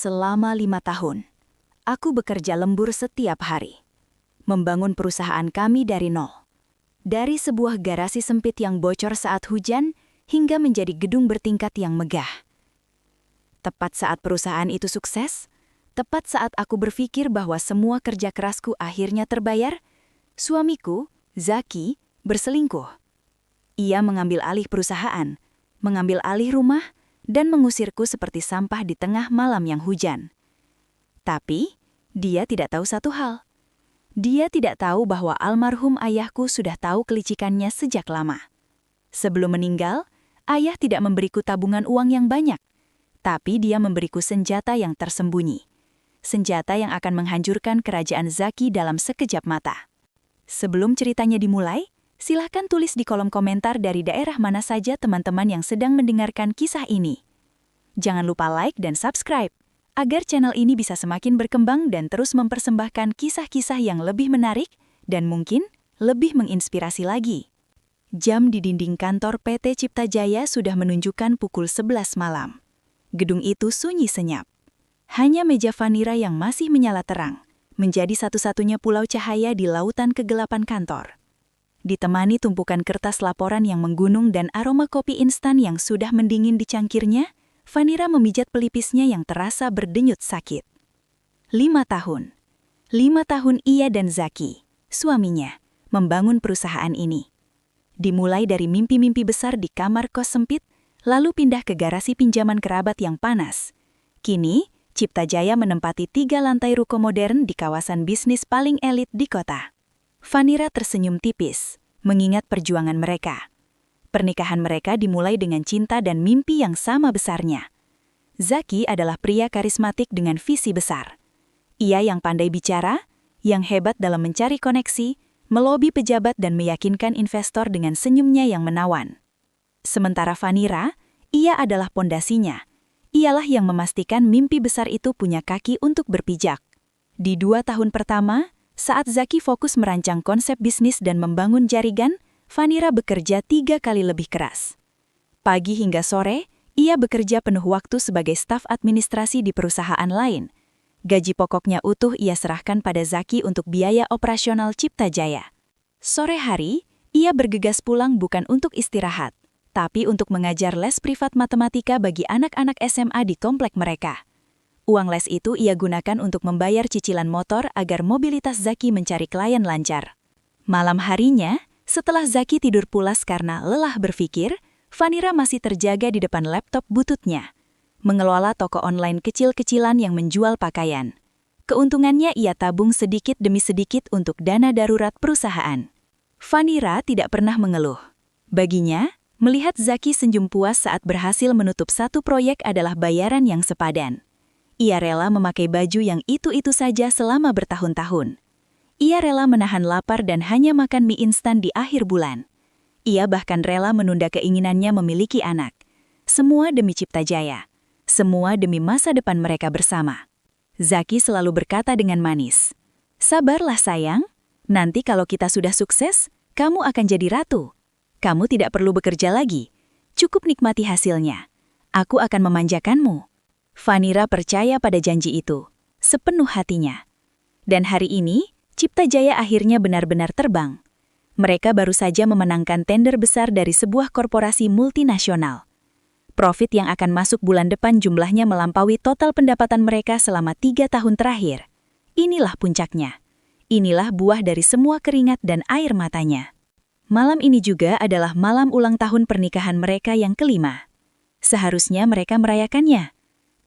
Selama 5 tahun, aku bekerja lembur setiap hari. Membangun perusahaan kami dari nol. Dari sebuah garasi sempit yang bocor saat hujan, hingga menjadi gedung bertingkat yang megah. Tepat saat perusahaan itu sukses, tepat saat aku berpikir bahwa semua kerja kerasku akhirnya terbayar, suamiku, Zaki, berselingkuh. Ia mengambil alih perusahaan, mengambil alih rumah, dan mengusirku seperti sampah di tengah malam yang hujan. Tapi, dia tidak tahu satu hal. Dia tidak tahu bahwa almarhum ayahku sudah tahu kelicikannya sejak lama. Sebelum meninggal, ayah tidak memberiku tabungan uang yang banyak, tapi dia memberiku senjata yang tersembunyi. Senjata yang akan menghancurkan kerajaan Zaki dalam sekejap mata. Sebelum ceritanya dimulai, silahkan tulis di kolom komentar dari daerah mana saja teman-teman yang sedang mendengarkan kisah ini. Jangan lupa like dan subscribe, agar channel ini bisa semakin berkembang dan terus mempersembahkan kisah-kisah yang lebih menarik dan mungkin lebih menginspirasi lagi. Jam di dinding kantor PT Cipta Jaya sudah menunjukkan pukul 11 malam. Gedung itu sunyi senyap. Hanya meja vanira yang masih menyala terang, menjadi satu-satunya pulau cahaya di lautan kegelapan kantor. Ditemani tumpukan kertas laporan yang menggunung dan aroma kopi instan yang sudah mendingin di cangkirnya, Vanira memijat pelipisnya yang terasa berdenyut sakit. 5 tahun. 5 tahun ia dan Zaki, suaminya, membangun perusahaan ini. Dimulai dari mimpi-mimpi besar di kamar kos sempit, lalu pindah ke garasi pinjaman kerabat yang panas. Kini, Cipta Jaya menempati 3 lantai ruko modern di kawasan bisnis paling elit di kota. Vanira tersenyum tipis, mengingat perjuangan mereka. Pernikahan mereka dimulai dengan cinta dan mimpi yang sama besarnya. Zaki adalah pria karismatik dengan visi besar. Ia yang pandai bicara, yang hebat dalam mencari koneksi, melobi pejabat dan meyakinkan investor dengan senyumnya yang menawan. Sementara Vanira, ia adalah pondasinya. Ialah yang memastikan mimpi besar itu punya kaki untuk berpijak. Di 2 tahun pertama, saat Zaki fokus merancang konsep bisnis dan membangun jaringan, Vanira bekerja 3 kali lebih keras. Pagi hingga sore, ia bekerja penuh waktu sebagai staf administrasi di perusahaan lain. Gaji pokoknya utuh ia serahkan pada Zaki untuk biaya operasional Cipta Jaya. Sore hari, ia bergegas pulang bukan untuk istirahat, tapi untuk mengajar les privat matematika bagi anak-anak SMA di komplek mereka. Uang les itu ia gunakan untuk membayar cicilan motor agar mobilitas Zaki mencari klien lancar. Malam harinya, setelah Zaki tidur pulas karena lelah berpikir, Vanira masih terjaga di depan laptop bututnya, mengelola toko online kecil-kecilan yang menjual pakaian. Keuntungannya ia tabung sedikit demi sedikit untuk dana darurat perusahaan. Vanira tidak pernah mengeluh. Baginya, melihat Zaki senyum puas saat berhasil menutup satu proyek adalah bayaran yang sepadan. Ia rela memakai baju yang itu-itu saja selama bertahun-tahun. Ia rela menahan lapar dan hanya makan mie instan di akhir bulan. Ia bahkan rela menunda keinginannya memiliki anak. Semua demi Cipta Jaya. Semua demi masa depan mereka bersama. Zaki selalu berkata dengan manis, "Sabarlah sayang, nanti kalau kita sudah sukses, kamu akan jadi ratu. Kamu tidak perlu bekerja lagi. Cukup nikmati hasilnya. Aku akan memanjakanmu." Vanira percaya pada janji itu, sepenuh hatinya. Dan hari ini, Cipta Jaya akhirnya benar-benar terbang. Mereka baru saja memenangkan tender besar dari sebuah korporasi multinasional. Profit yang akan masuk bulan depan jumlahnya melampaui total pendapatan mereka selama 3 tahun terakhir. Inilah puncaknya. Inilah buah dari semua keringat dan air matanya. Malam ini juga adalah malam ulang tahun pernikahan mereka yang kelima. Seharusnya mereka merayakannya.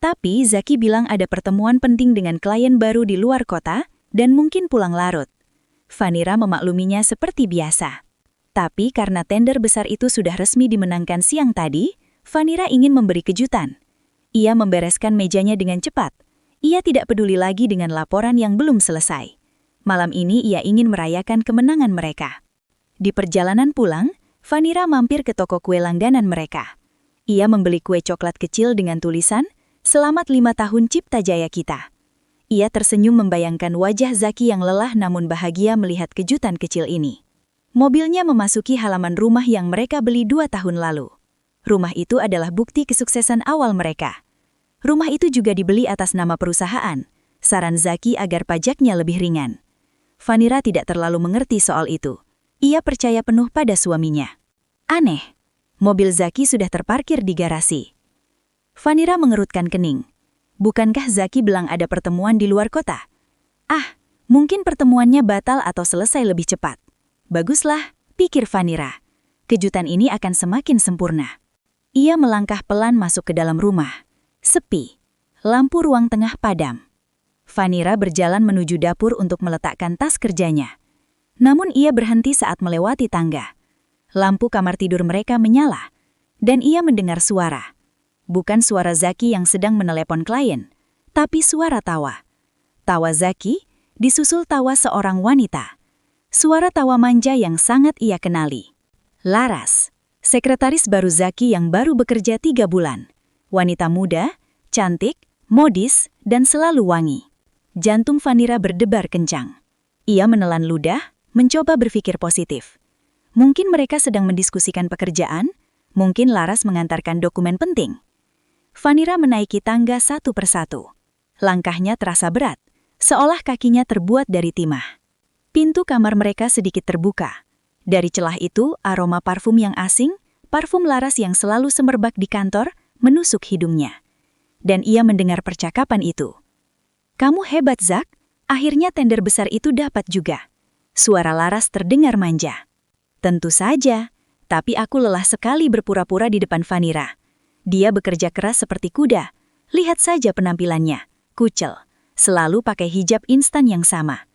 Tapi Zaki bilang ada pertemuan penting dengan klien baru di luar kota dan mungkin pulang larut. Vanira memakluminya seperti biasa. Tapi karena tender besar itu sudah resmi dimenangkan siang tadi, Vanira ingin memberi kejutan. Ia membereskan mejanya dengan cepat. Ia tidak peduli lagi dengan laporan yang belum selesai. Malam ini ia ingin merayakan kemenangan mereka. Di perjalanan pulang, Vanira mampir ke toko kue langganan mereka. Ia membeli kue coklat kecil dengan tulisan, "Selamat 5 tahun Cipta Jaya kita." Ia tersenyum membayangkan wajah Zaki yang lelah namun bahagia melihat kejutan kecil ini. Mobilnya memasuki halaman rumah yang mereka beli 2 tahun lalu. Rumah itu adalah bukti kesuksesan awal mereka. Rumah itu juga dibeli atas nama perusahaan. Saran Zaki agar pajaknya lebih ringan. Vanira tidak terlalu mengerti soal itu. Ia percaya penuh pada suaminya. Aneh, mobil Zaki sudah terparkir di garasi. Vanira mengerutkan kening. Bukankah Zaki bilang ada pertemuan di luar kota? Mungkin pertemuannya batal atau selesai lebih cepat. Baguslah, pikir Vanira. Kejutan ini akan semakin sempurna. Ia melangkah pelan masuk ke dalam rumah. Sepi. Lampu ruang tengah padam. Vanira berjalan menuju dapur untuk meletakkan tas kerjanya. Namun ia berhenti saat melewati tangga. Lampu kamar tidur mereka menyala. Dan ia mendengar suara. Bukan suara Zaki yang sedang menelepon klien, tapi suara tawa. Tawa Zaki disusul tawa seorang wanita. Suara tawa manja yang sangat ia kenali. Laras, sekretaris baru Zaki yang baru bekerja 3 bulan. Wanita muda, cantik, modis, dan selalu wangi. Jantung Vanira berdebar kencang. Ia menelan ludah, mencoba berpikir positif. Mungkin mereka sedang mendiskusikan pekerjaan, mungkin Laras mengantarkan dokumen penting. Vanira menaiki tangga satu persatu. Langkahnya terasa berat, seolah kakinya terbuat dari timah. Pintu kamar mereka sedikit terbuka. Dari celah itu, aroma parfum yang asing, parfum Laras yang selalu semerbak di kantor, menusuk hidungnya. Dan ia mendengar percakapan itu. "Kamu hebat, Zak. Akhirnya tender besar itu dapat juga." Suara Laras terdengar manja. "Tentu saja, tapi aku lelah sekali berpura-pura di depan Vanira. Dia bekerja keras seperti kuda. Lihat saja penampilannya, kucel. Selalu pakai hijab instan yang sama.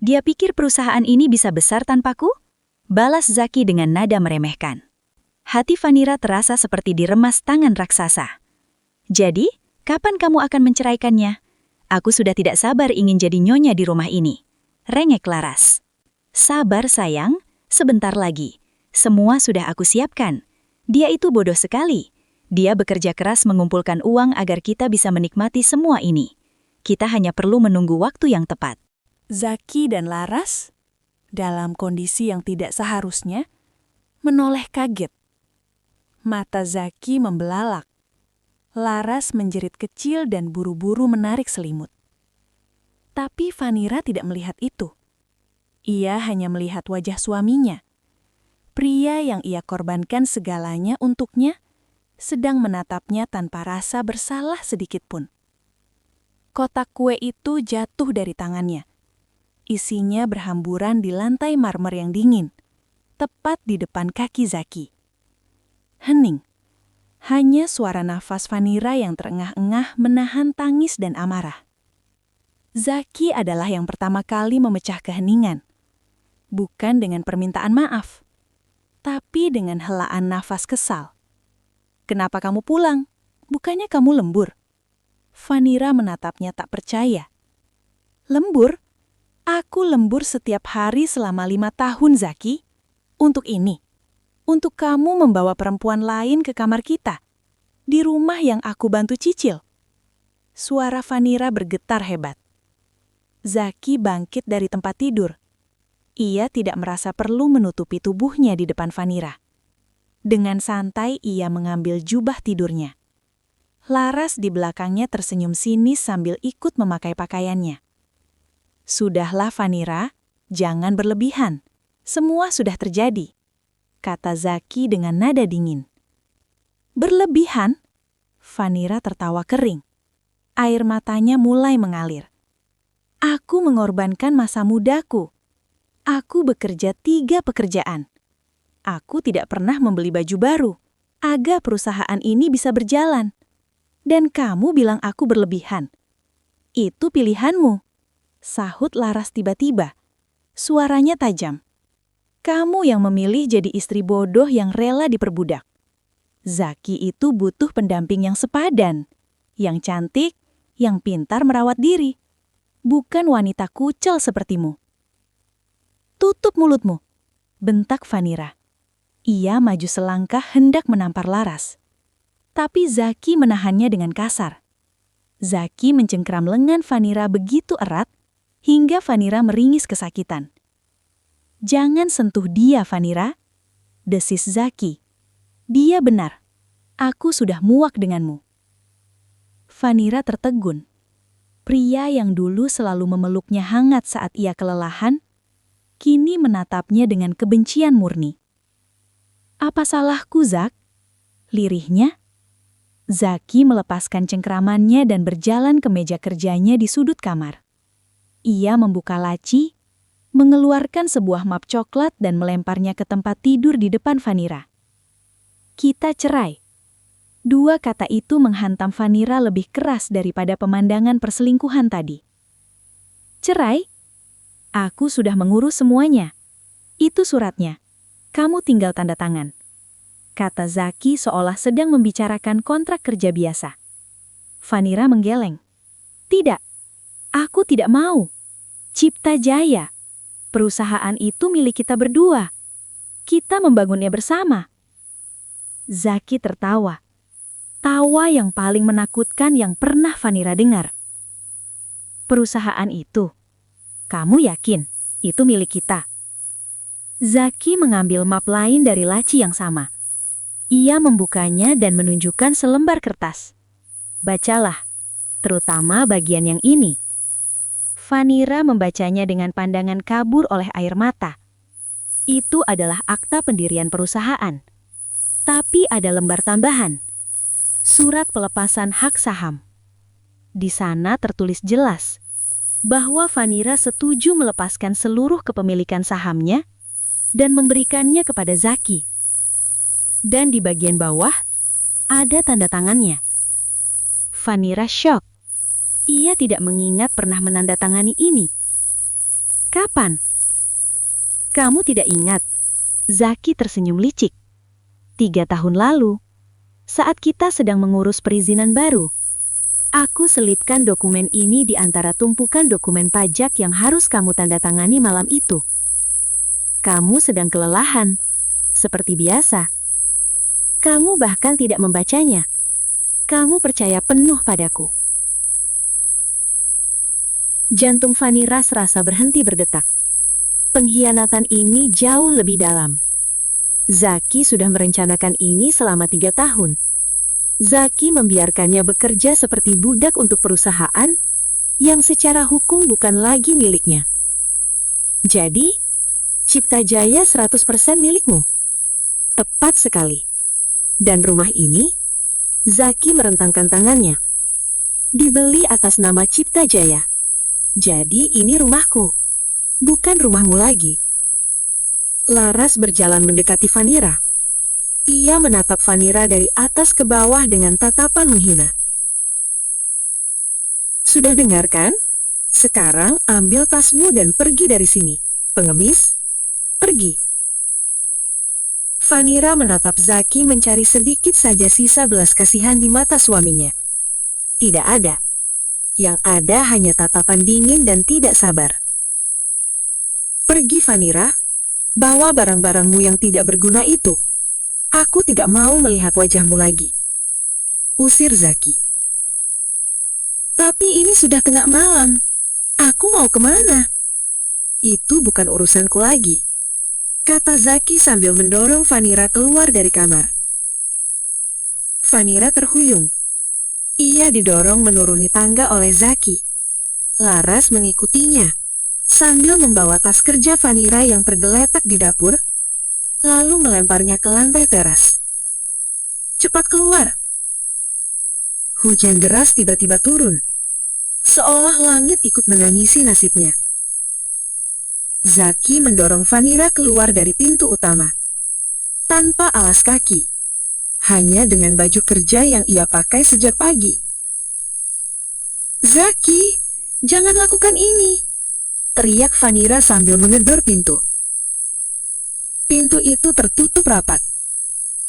Dia pikir perusahaan ini bisa besar tanpaku?" Balas Zaki dengan nada meremehkan. Hati Vanira terasa seperti diremas tangan raksasa. "Jadi, kapan kamu akan menceraikannya? Aku sudah tidak sabar ingin jadi nyonya di rumah ini." Rengek Laras. "Sabar sayang, sebentar lagi. Semua sudah aku siapkan. Dia itu bodoh sekali. Dia bekerja keras mengumpulkan uang agar kita bisa menikmati semua ini. Kita hanya perlu menunggu waktu yang tepat." Zaki dan Laras, dalam kondisi yang tidak seharusnya, menoleh kaget. Mata Zaki membelalak. Laras menjerit kecil dan buru-buru menarik selimut. Tapi Vanira tidak melihat itu. Ia hanya melihat wajah suaminya. Pria yang ia korbankan segalanya untuknya, sedang menatapnya tanpa rasa bersalah sedikit pun. Kotak kue itu jatuh dari tangannya. Isinya berhamburan di lantai marmer yang dingin, tepat di depan kaki Zaki. Hening. Hanya suara nafas Vanira yang terengah-engah menahan tangis dan amarah. Zaki adalah yang pertama kali memecah keheningan. Bukan dengan permintaan maaf, tapi dengan helaan nafas kesal. "Kenapa kamu pulang? Bukannya kamu lembur?" Vanira menatapnya tak percaya. "Lembur? Aku lembur setiap hari selama 5 tahun, Zaki. Untuk ini. Untuk kamu membawa perempuan lain ke kamar kita. Di rumah yang aku bantu cicil." Suara Vanira bergetar hebat. Zaki bangkit dari tempat tidur. Ia tidak merasa perlu menutupi tubuhnya di depan Vanira. Dengan santai ia mengambil jubah tidurnya. Laras di belakangnya tersenyum sinis sambil ikut memakai pakaiannya. "Sudahlah Vanira, jangan berlebihan. Semua sudah terjadi," kata Zaki dengan nada dingin. "Berlebihan?" Vanira tertawa kering. Air matanya mulai mengalir. "Aku mengorbankan masa mudaku. Aku bekerja 3 pekerjaan. Aku tidak pernah membeli baju baru, agar perusahaan ini bisa berjalan. Dan kamu bilang aku berlebihan. Itu pilihanmu," sahut Laras tiba-tiba. Suaranya tajam. "Kamu yang memilih jadi istri bodoh yang rela diperbudak. Zaki itu butuh pendamping yang sepadan, yang cantik, yang pintar merawat diri. Bukan wanita kucel sepertimu." "Tutup mulutmu," bentak Vanira. Ia maju selangkah hendak menampar Laras. Tapi Zaki menahannya dengan kasar. Zaki mencengkram lengan Vanira begitu erat, hingga Vanira meringis kesakitan. "Jangan sentuh dia, Vanira," desis Zaki. "Dia benar. Aku sudah muak denganmu." Vanira tertegun. Pria yang dulu selalu memeluknya hangat saat ia kelelahan, kini menatapnya dengan kebencian murni. "Apa salahku, Zak?" lirihnya. Zaki melepaskan cengkramannya dan berjalan ke meja kerjanya di sudut kamar. Ia membuka laci, mengeluarkan sebuah map coklat dan melemparnya ke tempat tidur di depan Vanira. "Kita cerai." Dua kata itu menghantam Vanira lebih keras daripada pemandangan perselingkuhan tadi. "Cerai? Aku sudah mengurus semuanya. Itu suratnya. Kamu tinggal tanda tangan," kata Zaki seolah sedang membicarakan kontrak kerja biasa. Vanira menggeleng. "Tidak, aku tidak mau. Cipta Jaya. Perusahaan itu milik kita berdua. Kita membangunnya bersama." Zaki tertawa. Tawa yang paling menakutkan yang pernah Vanira dengar. "Perusahaan itu? Kamu yakin itu milik kita?" Zaki mengambil map lain dari laci yang sama. Ia membukanya dan menunjukkan selembar kertas. "Bacalah, terutama bagian yang ini." Vanira membacanya dengan pandangan kabur oleh air mata. Itu adalah akta pendirian perusahaan. Tapi ada lembar tambahan. Surat pelepasan hak saham. Di sana tertulis jelas bahwa Vanira setuju melepaskan seluruh kepemilikan sahamnya dan memberikannya kepada Zaki. Dan di bagian bawah ada tanda tangannya. Vanira syok. Ia tidak mengingat pernah menandatangani ini. "Kapan?" "Kamu tidak ingat?" Zaki tersenyum licik. 3 tahun lalu, saat kita sedang mengurus perizinan baru, aku selipkan dokumen ini di antara tumpukan dokumen pajak yang harus kamu tandatangani malam itu. Kamu sedang kelelahan, seperti biasa. Kamu bahkan tidak membacanya. Kamu percaya penuh padaku." Jantung Vanira serasa berhenti berdetak. Pengkhianatan ini jauh lebih dalam. Zaki sudah merencanakan ini selama 3 tahun. Zaki membiarkannya bekerja seperti budak untuk perusahaan yang secara hukum bukan lagi miliknya. Jadi, Cipta Jaya 100% milikmu. Tepat sekali. Dan rumah ini, Zaki merentangkan tangannya. Dibeli atas nama Cipta Jaya. Jadi ini rumahku, bukan rumahmu lagi. Laras berjalan mendekati Vanira. Ia menatap Vanira dari atas ke bawah dengan tatapan menghina. "Sudah dengar kan? Sekarang ambil tasmu dan pergi dari sini. Pengemis, pergi." Vanira menatap Zaki mencari sedikit saja sisa belas kasihan di mata suaminya. Tidak ada. Yang ada hanya tatapan dingin dan tidak sabar. "Pergi, Vanira. Bawa barang-barangmu yang tidak berguna itu. Aku tidak mau melihat wajahmu lagi," usir Zaki. "Tapi ini sudah tengah malam. Aku mau kemana?" "Itu bukan urusanku lagi," kata Zaki sambil mendorong Vanira keluar dari kamar. Vanira terhuyung. Ia didorong menuruni tangga oleh Zaki. Laras mengikutinya, sambil membawa tas kerja Vanira yang tergeletak di dapur, lalu melemparnya ke lantai teras. "Cepat keluar!" Hujan deras tiba-tiba turun, seolah langit ikut menangisi nasibnya. Zaki mendorong Vanira keluar dari pintu utama, tanpa alas kaki, hanya dengan baju kerja yang ia pakai sejak pagi. "Zaki, jangan lakukan ini!" teriak Vanira sambil mengedor pintu. Pintu itu tertutup rapat.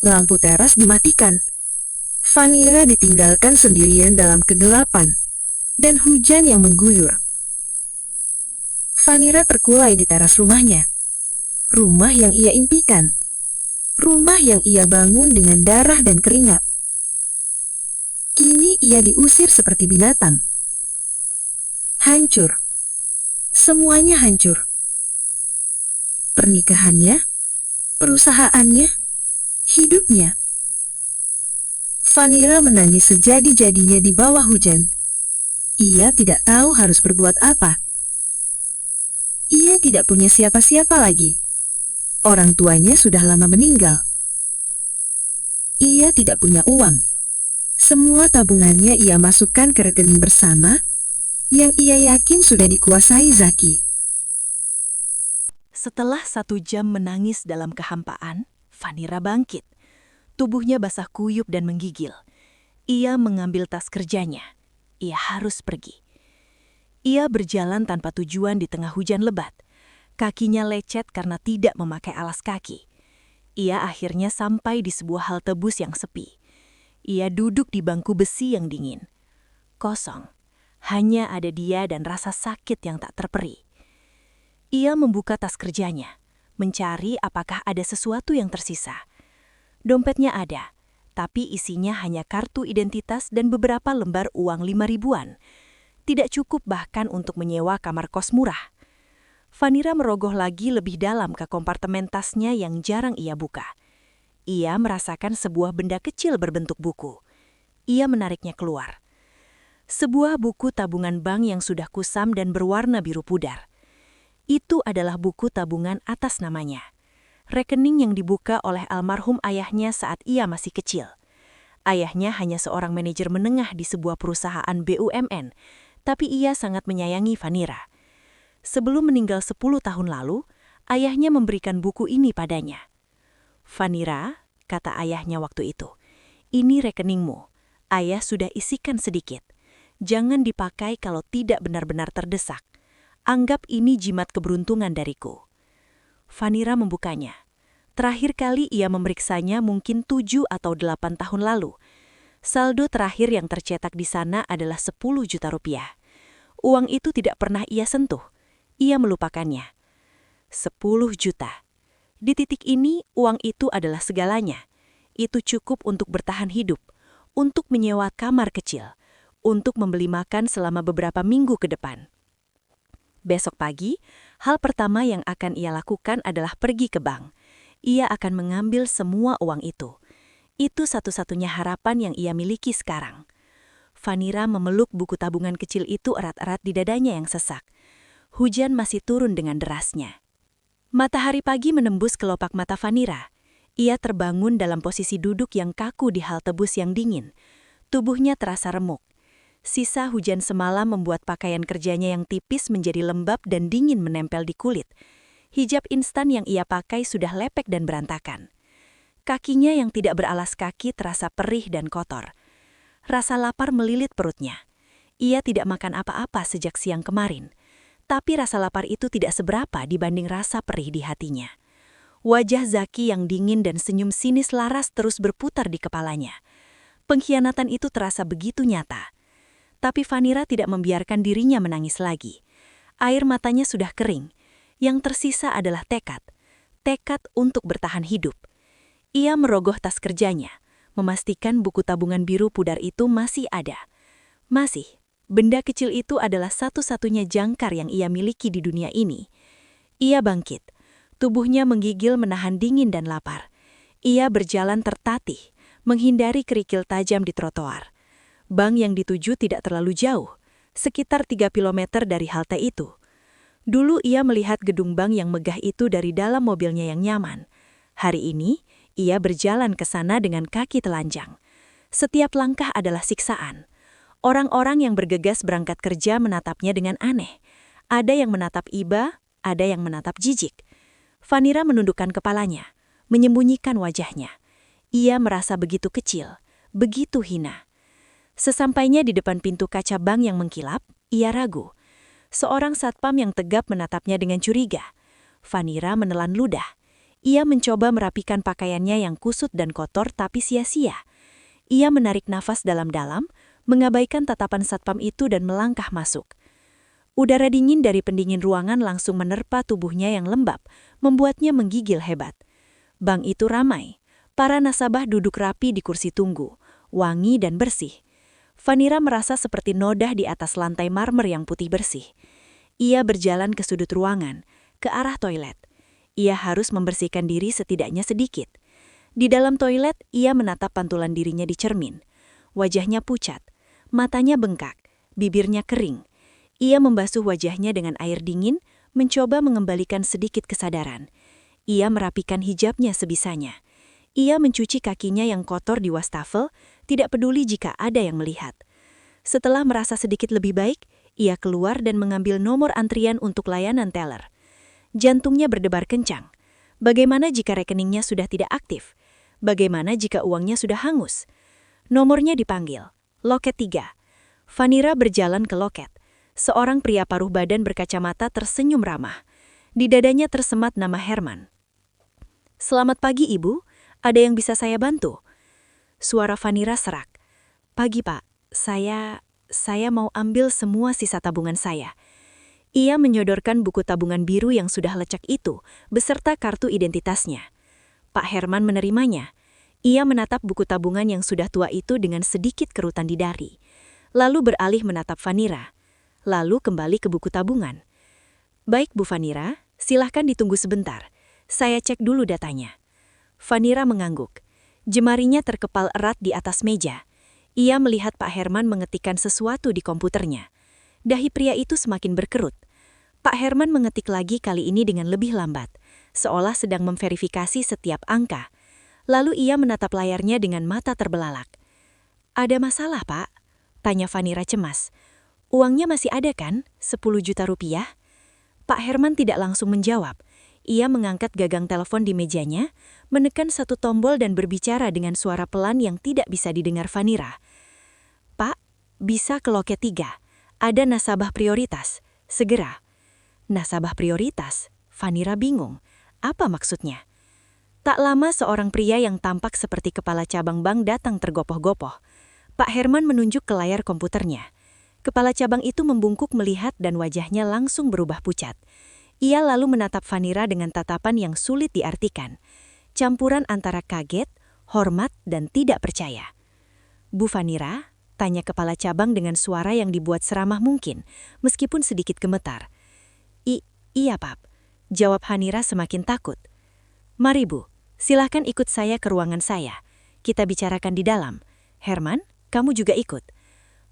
Lampu teras dimatikan. Vanira ditinggalkan sendirian dalam kegelapan, dan hujan yang mengguyur. Vanira terkulai di teras rumahnya. Rumah yang ia impikan. Rumah yang ia bangun dengan darah dan keringat. Kini ia diusir seperti binatang. Hancur. Semuanya hancur. Pernikahannya, perusahaannya, hidupnya. Vanira menangis sejadi-jadinya di bawah hujan. Ia tidak tahu harus berbuat apa. Ia tidak punya siapa-siapa lagi. Orang tuanya sudah lama meninggal. Ia tidak punya uang. Semua tabungannya ia masukkan ke rekening bersama, yang ia yakin sudah dikuasai Zaki. Setelah 1 jam menangis dalam kehampaan, Vanira bangkit. Tubuhnya basah kuyup dan menggigil. Ia mengambil tas kerjanya. Ia harus pergi. Ia berjalan tanpa tujuan di tengah hujan lebat. Kakinya lecet karena tidak memakai alas kaki. Ia akhirnya sampai di sebuah halte bus yang sepi. Ia duduk di bangku besi yang dingin. Kosong. Hanya ada dia dan rasa sakit yang tak terperi. Ia membuka tas kerjanya, mencari apakah ada sesuatu yang tersisa. Dompetnya ada, tapi isinya hanya kartu identitas dan beberapa lembar uang 5 ribuan. Tidak cukup bahkan untuk menyewa kamar kos murah. Vanira merogoh lagi lebih dalam ke kompartemen tasnya yang jarang ia buka. Ia merasakan sebuah benda kecil berbentuk buku. Ia menariknya keluar. Sebuah buku tabungan bank yang sudah kusam dan berwarna biru pudar. Itu adalah buku tabungan atas namanya. Rekening yang dibuka oleh almarhum ayahnya saat ia masih kecil. Ayahnya hanya seorang manajer menengah di sebuah perusahaan BUMN, tapi ia sangat menyayangi Vanira. Sebelum meninggal 10 tahun lalu, ayahnya memberikan buku ini padanya. "Vanira," kata ayahnya waktu itu, "ini rekeningmu. Ayah sudah isikan sedikit. Jangan dipakai kalau tidak benar-benar terdesak. Anggap ini jimat keberuntungan dariku." Vanira membukanya. Terakhir kali ia memeriksanya mungkin 7 atau 8 tahun lalu. Saldo terakhir yang tercetak di sana adalah 10 juta rupiah. Uang itu tidak pernah ia sentuh. Ia melupakannya. 10 juta. Di titik ini, uang itu adalah segalanya. Itu cukup untuk bertahan hidup, untuk menyewa kamar kecil, untuk membeli makan selama beberapa minggu ke depan. Besok pagi, hal pertama yang akan ia lakukan adalah pergi ke bank. Ia akan mengambil semua uang itu. Itu satu-satunya harapan yang ia miliki sekarang. Vanira memeluk buku tabungan kecil itu erat-erat di dadanya yang sesak. Hujan masih turun dengan derasnya. Matahari pagi menembus kelopak mata Vanira. Ia terbangun dalam posisi duduk yang kaku di halte bus yang dingin. Tubuhnya terasa remuk. Sisa hujan semalam membuat pakaian kerjanya yang tipis menjadi lembab dan dingin menempel di kulit. Hijab instan yang ia pakai sudah lepek dan berantakan. Kakinya yang tidak beralas kaki terasa perih dan kotor. Rasa lapar melilit perutnya. Ia tidak makan apa-apa sejak siang kemarin. Tapi rasa lapar itu tidak seberapa dibanding rasa perih di hatinya. Wajah Zaki yang dingin dan senyum sinis Laras terus berputar di kepalanya. Pengkhianatan itu terasa begitu nyata. Tapi Vanira tidak membiarkan dirinya menangis lagi. Air matanya sudah kering. Yang tersisa adalah tekad. Tekad untuk bertahan hidup. Ia merogoh tas kerjanya, memastikan buku tabungan biru pudar itu masih ada. Masih, benda kecil itu adalah satu-satunya jangkar yang ia miliki di dunia ini. Ia bangkit. Tubuhnya menggigil menahan dingin dan lapar. Ia berjalan tertatih, menghindari kerikil tajam di trotoar. Bank yang dituju tidak terlalu jauh, sekitar 3 kilometer dari halte itu. Dulu ia melihat gedung bank yang megah itu dari dalam mobilnya yang nyaman. Hari ini, ia berjalan ke sana dengan kaki telanjang. Setiap langkah adalah siksaan. Orang-orang yang bergegas berangkat kerja menatapnya dengan aneh. Ada yang menatap iba, ada yang menatap jijik. Vanira menundukkan kepalanya, menyembunyikan wajahnya. Ia merasa begitu kecil, begitu hina. Sesampainya di depan pintu kaca bank yang mengkilap, ia ragu. Seorang satpam yang tegap menatapnya dengan curiga. Vanira menelan ludah. Ia mencoba merapikan pakaiannya yang kusut dan kotor tapi sia-sia. Ia menarik nafas dalam-dalam, mengabaikan tatapan satpam itu dan melangkah masuk. Udara dingin dari pendingin ruangan langsung menerpa tubuhnya yang lembab, membuatnya menggigil hebat. Bank itu ramai. Para nasabah duduk rapi di kursi tunggu, wangi dan bersih. Vanira merasa seperti nodah di atas lantai marmer yang putih bersih. Ia berjalan ke sudut ruangan, ke arah toilet. Ia harus membersihkan diri setidaknya sedikit. Di dalam toilet, ia menatap pantulan dirinya di cermin. Wajahnya pucat, matanya bengkak, bibirnya kering. Ia membasuh wajahnya dengan air dingin, mencoba mengembalikan sedikit kesadaran. Ia merapikan hijabnya sebisanya. Ia mencuci kakinya yang kotor di wastafel, tidak peduli jika ada yang melihat. Setelah merasa sedikit lebih baik, ia keluar dan mengambil nomor antrian untuk layanan teller. Jantungnya berdebar kencang. Bagaimana jika rekeningnya sudah tidak aktif? Bagaimana jika uangnya sudah hangus? Nomornya dipanggil. Loket 3. Vanira berjalan ke loket. Seorang pria paruh badan berkacamata tersenyum ramah. Di dadanya tersemat nama Herman. "Selamat pagi, Ibu. Ada yang bisa saya bantu?" Suara Vanira serak. "Pagi, Pak. Saya mau ambil semua sisa tabungan saya." Ia menyodorkan buku tabungan biru yang sudah lecek itu, beserta kartu identitasnya. Pak Herman menerimanya. Ia menatap buku tabungan yang sudah tua itu dengan sedikit kerutan di dahi. Lalu beralih menatap Vanira. Lalu kembali ke buku tabungan. "Baik, Bu Vanira, silahkan ditunggu sebentar. Saya cek dulu datanya." Vanira mengangguk. Jemarinya terkepal erat di atas meja. Ia melihat Pak Herman mengetikkan sesuatu di komputernya. Dahi pria itu semakin berkerut. Pak Herman mengetik lagi kali ini dengan lebih lambat, seolah sedang memverifikasi setiap angka. Lalu ia menatap layarnya dengan mata terbelalak. "Ada masalah, Pak?" tanya Vanira cemas. "Uangnya masih ada kan? 10 juta rupiah?" Pak Herman tidak langsung menjawab. Ia mengangkat gagang telepon di mejanya, menekan satu tombol dan berbicara dengan suara pelan yang tidak bisa didengar Vanira. "Pak, bisa ke loket 3. Ada nasabah prioritas. Segera." Nasabah prioritas? Vanira bingung. Apa maksudnya? Tak lama seorang pria yang tampak seperti kepala cabang bank datang tergopoh-gopoh. Pak Herman menunjuk ke layar komputernya. Kepala cabang itu membungkuk melihat dan wajahnya langsung berubah pucat. Ia lalu menatap Vanira dengan tatapan yang sulit diartikan. Campuran antara kaget, hormat, dan tidak percaya. "Bu Vanira?" tanya kepala cabang dengan suara yang dibuat seramah mungkin, meskipun sedikit gemetar. Iya, Pak," jawab Vanira semakin takut. "Mari, Bu, silahkan ikut saya ke ruangan saya. Kita bicarakan di dalam. Herman, kamu juga ikut."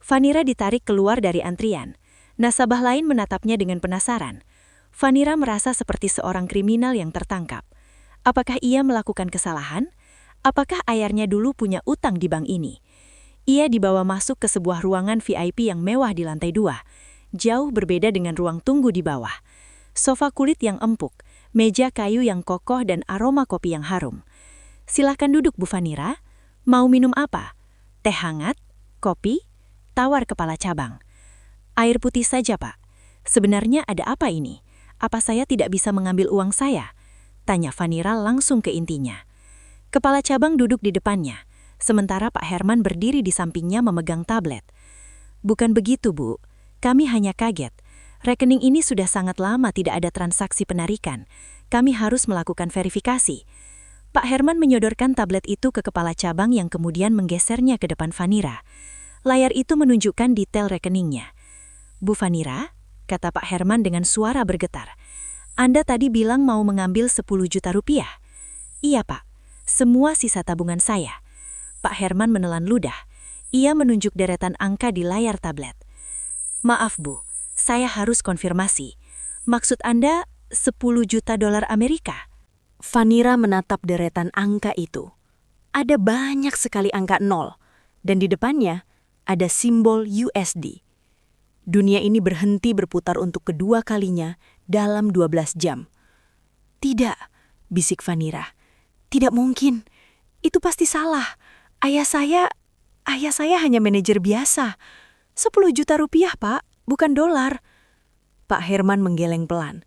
Vanira ditarik keluar dari antrian. Nasabah lain menatapnya dengan penasaran. Vanira merasa seperti seorang kriminal yang tertangkap. Apakah ia melakukan kesalahan? Apakah ayahnya dulu punya utang di bank ini? Ia dibawa masuk ke sebuah ruangan VIP yang mewah di lantai 2. Jauh berbeda dengan ruang tunggu di bawah. Sofa kulit yang empuk, meja kayu yang kokoh dan aroma kopi yang harum. "Silahkan duduk, Bu Vanira. Mau minum apa? Teh hangat? Kopi?" tawar kepala cabang. "Air putih saja, Pak. Sebenarnya ada apa ini? Apa saya tidak bisa mengambil uang saya?" tanya Vanira langsung ke intinya. Kepala cabang duduk di depannya, sementara Pak Herman berdiri di sampingnya memegang tablet. "Bukan begitu, Bu. Kami hanya kaget. Rekening ini sudah sangat lama tidak ada transaksi penarikan. Kami harus melakukan verifikasi." Pak Herman menyodorkan tablet itu ke kepala cabang yang kemudian menggesernya ke depan Vanira. Layar itu menunjukkan detail rekeningnya. "Bu Vanira," kata Pak Herman dengan suara bergetar, "Anda tadi bilang mau mengambil 10 juta rupiah." "Iya, Pak. Semua sisa tabungan saya." Pak Herman menelan ludah. Ia menunjuk deretan angka di layar tablet. "Maaf, Bu. Saya harus konfirmasi. Maksud Anda 10 juta dolar Amerika?" Vanira menatap deretan angka itu. Ada banyak sekali angka 0, dan di depannya ada simbol USD. Dunia ini berhenti berputar untuk kedua kalinya dalam 12 jam. "Tidak," bisik Vanira. "Tidak mungkin. Itu pasti salah. Ayah saya hanya manajer biasa. 10 juta rupiah, Pak. Bukan dolar." Pak Herman menggeleng pelan.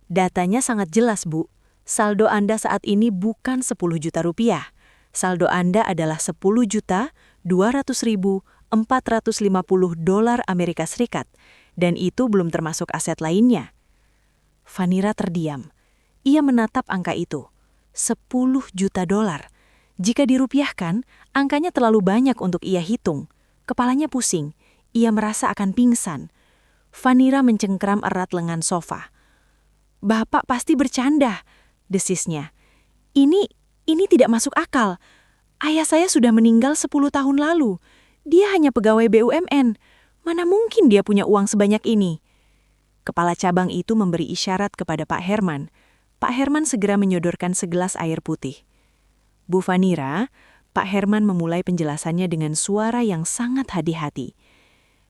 "Datanya sangat jelas, Bu. Saldo Anda saat ini bukan 10 juta rupiah. Saldo Anda adalah 10.200.450 dolar Amerika Serikat, dan itu belum termasuk aset lainnya." Vanira terdiam. Ia menatap angka itu. 10 juta dolar. Jika dirupiahkan, angkanya terlalu banyak untuk ia hitung. Kepalanya pusing. Ia merasa akan pingsan. Vanira mencengkram erat lengan sofa. "Bapak pasti bercanda," desisnya. Ini Ini tidak masuk akal. Ayah saya sudah meninggal 10 tahun lalu. Dia hanya pegawai BUMN. Mana mungkin dia punya uang sebanyak ini? Kepala cabang itu memberi isyarat kepada Pak Herman. Pak Herman segera menyodorkan segelas air putih. Bu Fanira, Pak Herman memulai penjelasannya dengan suara yang sangat hati-hati.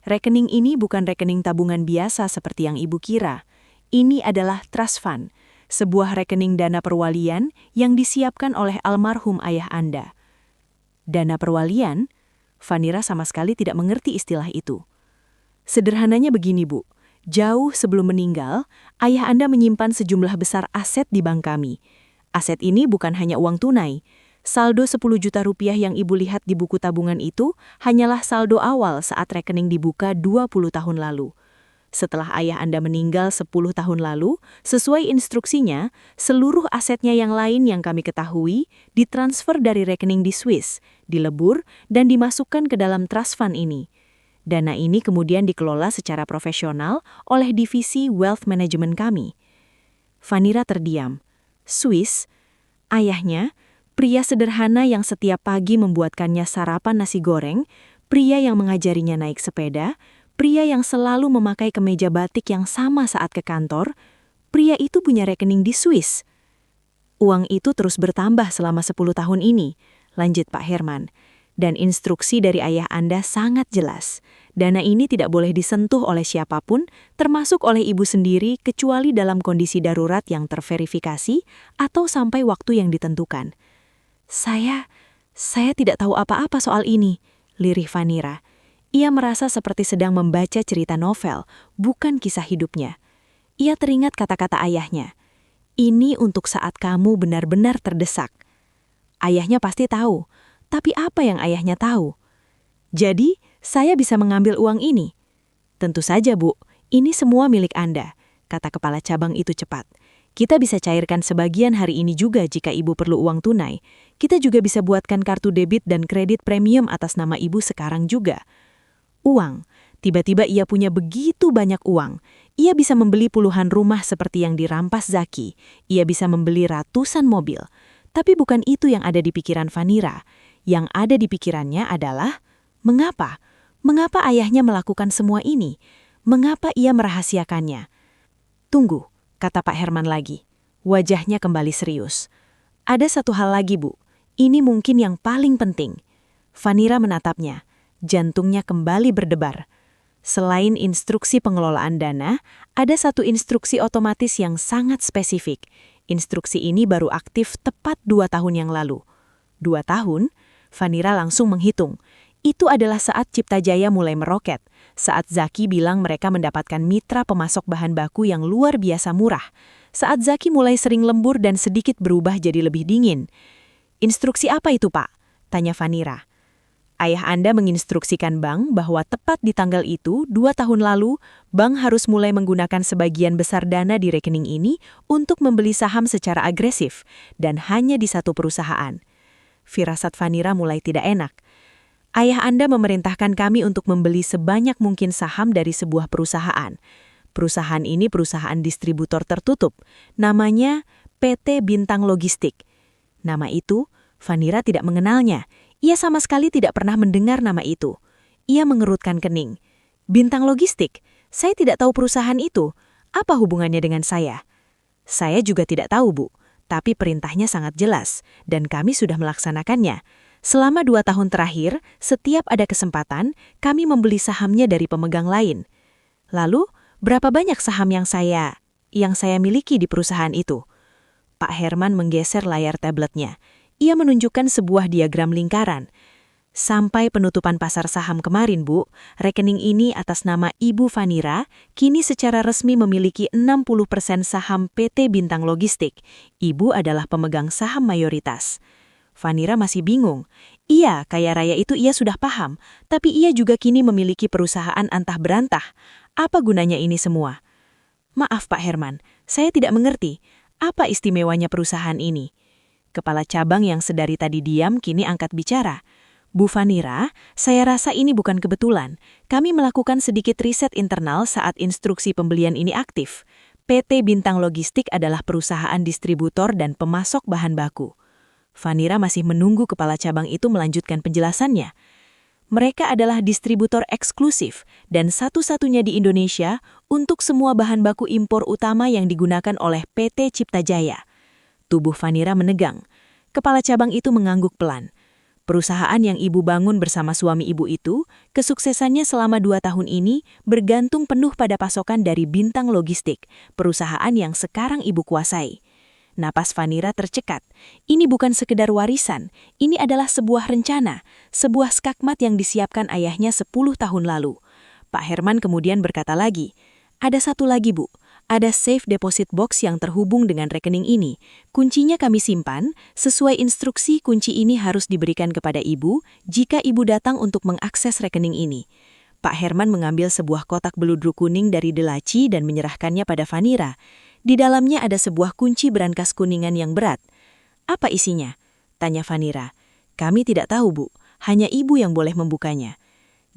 Rekening ini bukan rekening tabungan biasa seperti yang Ibu kira. Ini adalah trust fund, sebuah rekening dana perwalian yang disiapkan oleh almarhum ayah Anda. Dana perwalian? Fanira sama sekali tidak mengerti istilah itu. Sederhananya begini, Bu. Jauh sebelum meninggal, ayah Anda menyimpan sejumlah besar aset di bank kami. Aset ini bukan hanya uang tunai. Saldo 10 juta rupiah yang Ibu lihat di buku tabungan itu hanyalah saldo awal saat rekening dibuka 20 tahun lalu. Setelah ayah Anda meninggal 10 tahun lalu, sesuai instruksinya, seluruh asetnya yang lain yang kami ketahui ditransfer dari rekening di Swiss, dilebur, dan dimasukkan ke dalam trust fund ini. Dana ini kemudian dikelola secara profesional oleh divisi wealth management kami. Fanira terdiam. Swiss, ayahnya, pria sederhana yang setiap pagi membuatkannya sarapan nasi goreng, pria yang mengajarinya naik sepeda, pria yang selalu memakai kemeja batik yang sama saat ke kantor, pria itu punya rekening di Swiss. Uang itu terus bertambah selama 10 tahun ini, lanjut Pak Herman. Dan instruksi dari ayah Anda sangat jelas. Dana ini tidak boleh disentuh oleh siapapun, termasuk oleh Ibu sendiri, kecuali dalam kondisi darurat yang terverifikasi atau sampai waktu yang ditentukan. Saya tidak tahu apa-apa soal ini, lirih Fanira. Ia merasa seperti sedang membaca cerita novel, bukan kisah hidupnya. Ia teringat kata-kata ayahnya. Ini untuk saat kamu benar-benar terdesak. Ayahnya pasti tahu. Tapi apa yang ayahnya tahu? Jadi, saya bisa mengambil uang ini? Tentu saja, Bu. Ini semua milik Anda, kata kepala cabang itu cepat. Kita bisa cairkan sebagian hari ini juga jika Ibu perlu uang tunai. Kita juga bisa buatkan kartu debit dan kredit premium atas nama Ibu sekarang juga. Uang. Tiba-tiba ia punya begitu banyak uang. Ia bisa membeli puluhan rumah seperti yang dirampas Zaki. Ia bisa membeli ratusan mobil. Tapi bukan itu yang ada di pikiran Fanira. Yang ada di pikirannya adalah, mengapa? Mengapa ayahnya melakukan semua ini? Mengapa ia merahasiakannya? Tunggu, kata Pak Herman lagi. Wajahnya kembali serius. Ada satu hal lagi, Bu. Ini mungkin yang paling penting. Fanira menatapnya. Jantungnya kembali berdebar. Selain instruksi pengelolaan dana, ada satu instruksi otomatis yang sangat spesifik. Instruksi ini baru aktif tepat 2 tahun yang lalu. 2 tahun? Fanira langsung menghitung. Itu adalah saat Cipta Jaya mulai meroket, saat Zaki bilang mereka mendapatkan mitra pemasok bahan baku yang luar biasa murah, saat Zaki mulai sering lembur dan sedikit berubah jadi lebih dingin. Instruksi apa itu, Pak? Tanya Fanira. Ayah Anda menginstruksikan bank bahwa tepat di tanggal itu, 2 tahun lalu, bank harus mulai menggunakan sebagian besar dana di rekening ini untuk membeli saham secara agresif, dan hanya di satu perusahaan. Firasat Fanira mulai tidak enak. Ayah Anda memerintahkan kami untuk membeli sebanyak mungkin saham dari sebuah perusahaan. Perusahaan ini perusahaan distributor tertutup. Namanya PT Bintang Logistik. Nama itu, Fanira tidak mengenalnya. Ia sama sekali tidak pernah mendengar nama itu. Ia mengerutkan kening. Bintang Logistik? Saya tidak tahu perusahaan itu. Apa hubungannya dengan saya? Saya juga tidak tahu, Bu. Tapi perintahnya sangat jelas, dan kami sudah melaksanakannya. Selama 2 tahun terakhir, setiap ada kesempatan, kami membeli sahamnya dari pemegang lain. Lalu, berapa banyak saham yang saya miliki di perusahaan itu? Pak Herman menggeser layar tabletnya. Ia menunjukkan sebuah diagram lingkaran. Sampai penutupan pasar saham kemarin, Bu, rekening ini atas nama Ibu Fanira kini secara resmi memiliki 60% saham PT Bintang Logistik. Ibu adalah pemegang saham mayoritas. Fanira masih bingung. Iya, kaya raya itu ia sudah paham, tapi ia juga kini memiliki perusahaan antah berantah. Apa gunanya ini semua? Maaf Pak Herman, saya tidak mengerti. Apa istimewanya perusahaan ini? Kepala cabang yang sedari tadi diam kini angkat bicara. Bu Fanira, saya rasa ini bukan kebetulan. Kami melakukan sedikit riset internal saat instruksi pembelian ini aktif. PT Bintang Logistik adalah perusahaan distributor dan pemasok bahan baku. Vanira masih menunggu kepala cabang itu melanjutkan penjelasannya. Mereka adalah distributor eksklusif dan satu-satunya di Indonesia untuk semua bahan baku impor utama yang digunakan oleh PT Cipta Jaya. Tubuh Vanira menegang. Kepala cabang itu mengangguk pelan. Perusahaan yang ibu bangun bersama suami ibu itu, kesuksesannya selama 2 tahun ini bergantung penuh pada pasokan dari Bintang Logistik, perusahaan yang sekarang ibu kuasai. Napas Vanira tercekat. Ini bukan sekedar warisan, ini adalah sebuah rencana, sebuah skakmat yang disiapkan ayahnya 10 tahun lalu. Pak Herman kemudian berkata lagi, "Ada satu lagi, Bu. Ada safe deposit box yang terhubung dengan rekening ini. Kuncinya kami simpan, sesuai instruksi kunci ini harus diberikan kepada ibu jika ibu datang untuk mengakses rekening ini." Pak Herman mengambil sebuah kotak beludru kuning dari delaci dan menyerahkannya pada Vanira. Di dalamnya ada sebuah kunci brankas kuningan yang berat. "Apa isinya?" tanya Vanira. "Kami tidak tahu, Bu. Hanya ibu yang boleh membukanya."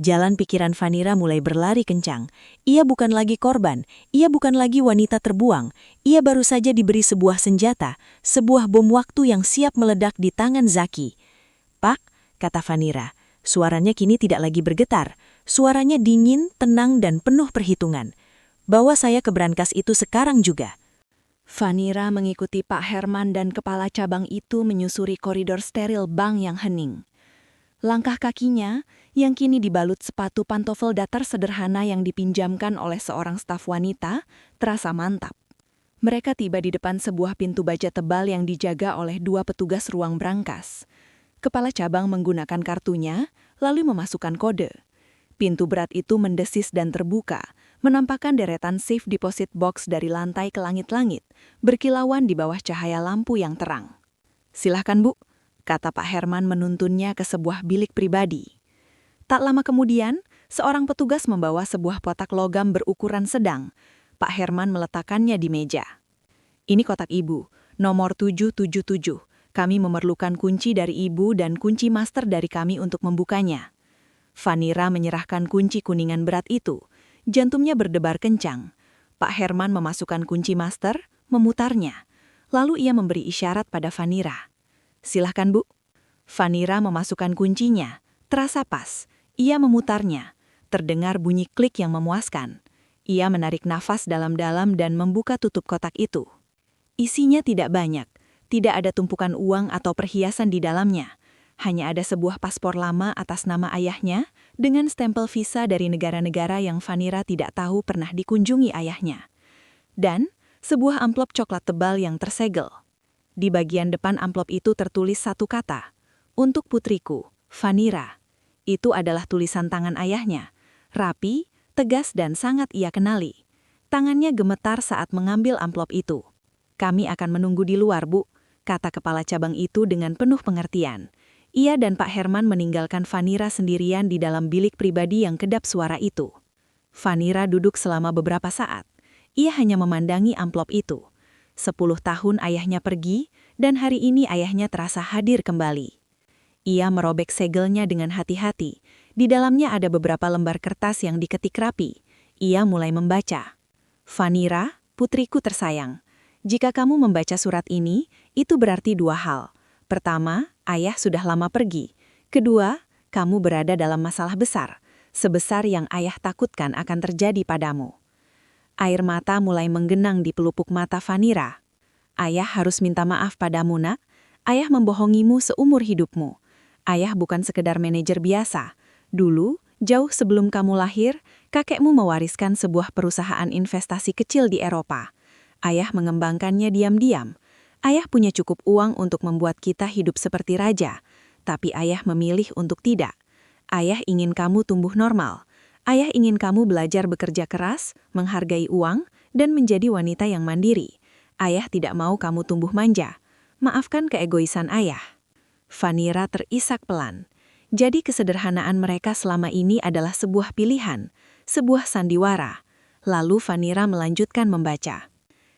Jalan pikiran Vanira mulai berlari kencang. Ia bukan lagi korban, ia bukan lagi wanita terbuang. Ia baru saja diberi sebuah senjata, sebuah bom waktu yang siap meledak di tangan Zaki. "Pak," kata Vanira, suaranya kini tidak lagi bergetar. Suaranya dingin, tenang, dan penuh perhitungan. "Bawa saya ke brankas itu sekarang juga." Vanira mengikuti Pak Herman dan kepala cabang itu menyusuri koridor steril bank yang hening. Langkah kakinya, yang kini dibalut sepatu pantofel datar sederhana yang dipinjamkan oleh seorang staf wanita, terasa mantap. Mereka tiba di depan sebuah pintu baja tebal yang dijaga oleh 2 petugas ruang brankas. Kepala cabang menggunakan kartunya, lalu memasukkan kode. Pintu berat itu mendesis dan terbuka, menampakkan deretan safe deposit box dari lantai ke langit-langit, berkilauan di bawah cahaya lampu yang terang. "Silahkan, Bu," kata Pak Herman menuntunnya ke sebuah bilik pribadi. Tak lama kemudian, seorang petugas membawa sebuah kotak logam berukuran sedang. Pak Herman meletakkannya di meja. "Ini kotak ibu, nomor 777. Kami memerlukan kunci dari ibu dan kunci master dari kami untuk membukanya." Vanira menyerahkan kunci kuningan berat itu. Jantungnya berdebar kencang. Pak Herman memasukkan kunci master, memutarnya. Lalu ia memberi isyarat pada Vanira. "Silahkan, Bu." Vanira memasukkan kuncinya. Terasa pas. Ia memutarnya. Terdengar bunyi klik yang memuaskan. Ia menarik nafas dalam-dalam dan membuka tutup kotak itu. Isinya tidak banyak. Tidak ada tumpukan uang atau perhiasan di dalamnya. Hanya ada sebuah paspor lama atas nama ayahnya dengan stempel visa dari negara-negara yang Vanira tidak tahu pernah dikunjungi ayahnya. Dan sebuah amplop coklat tebal yang tersegel. Di bagian depan amplop itu tertulis satu kata, "Untuk putriku, Vanira." Itu adalah tulisan tangan ayahnya. Rapi, tegas dan sangat ia kenali. Tangannya gemetar saat mengambil amplop itu. "Kami akan menunggu di luar, Bu," kata kepala cabang itu dengan penuh pengertian. Ia dan Pak Herman meninggalkan Vanira sendirian di dalam bilik pribadi yang kedap suara itu. Vanira duduk selama beberapa saat. Ia hanya memandangi amplop itu. 10 tahun ayahnya pergi, dan hari ini ayahnya terasa hadir kembali. Ia merobek segelnya dengan hati-hati. Di dalamnya ada beberapa lembar kertas yang diketik rapi. Ia mulai membaca. "Vanira, putriku tersayang. Jika kamu membaca surat ini, itu berarti 2 hal. Pertama, ayah sudah lama pergi. Kedua, kamu berada dalam masalah besar, sebesar yang ayah takutkan akan terjadi padamu." Air mata mulai menggenang di pelupuk mata Vanira. "Ayah harus minta maaf padamu, Nak. Ayah membohongimu seumur hidupmu. Ayah bukan sekedar manajer biasa. Dulu, jauh sebelum kamu lahir, kakekmu mewariskan sebuah perusahaan investasi kecil di Eropa. Ayah mengembangkannya diam-diam. Ayah punya cukup uang untuk membuat kita hidup seperti raja, tapi ayah memilih untuk tidak. Ayah ingin kamu tumbuh normal. Ayah ingin kamu belajar bekerja keras, menghargai uang, dan menjadi wanita yang mandiri. Ayah tidak mau kamu tumbuh manja. Maafkan keegoisan ayah." Vanira terisak pelan. Jadi kesederhanaan mereka selama ini adalah sebuah pilihan, sebuah sandiwara. Lalu Vanira melanjutkan membaca.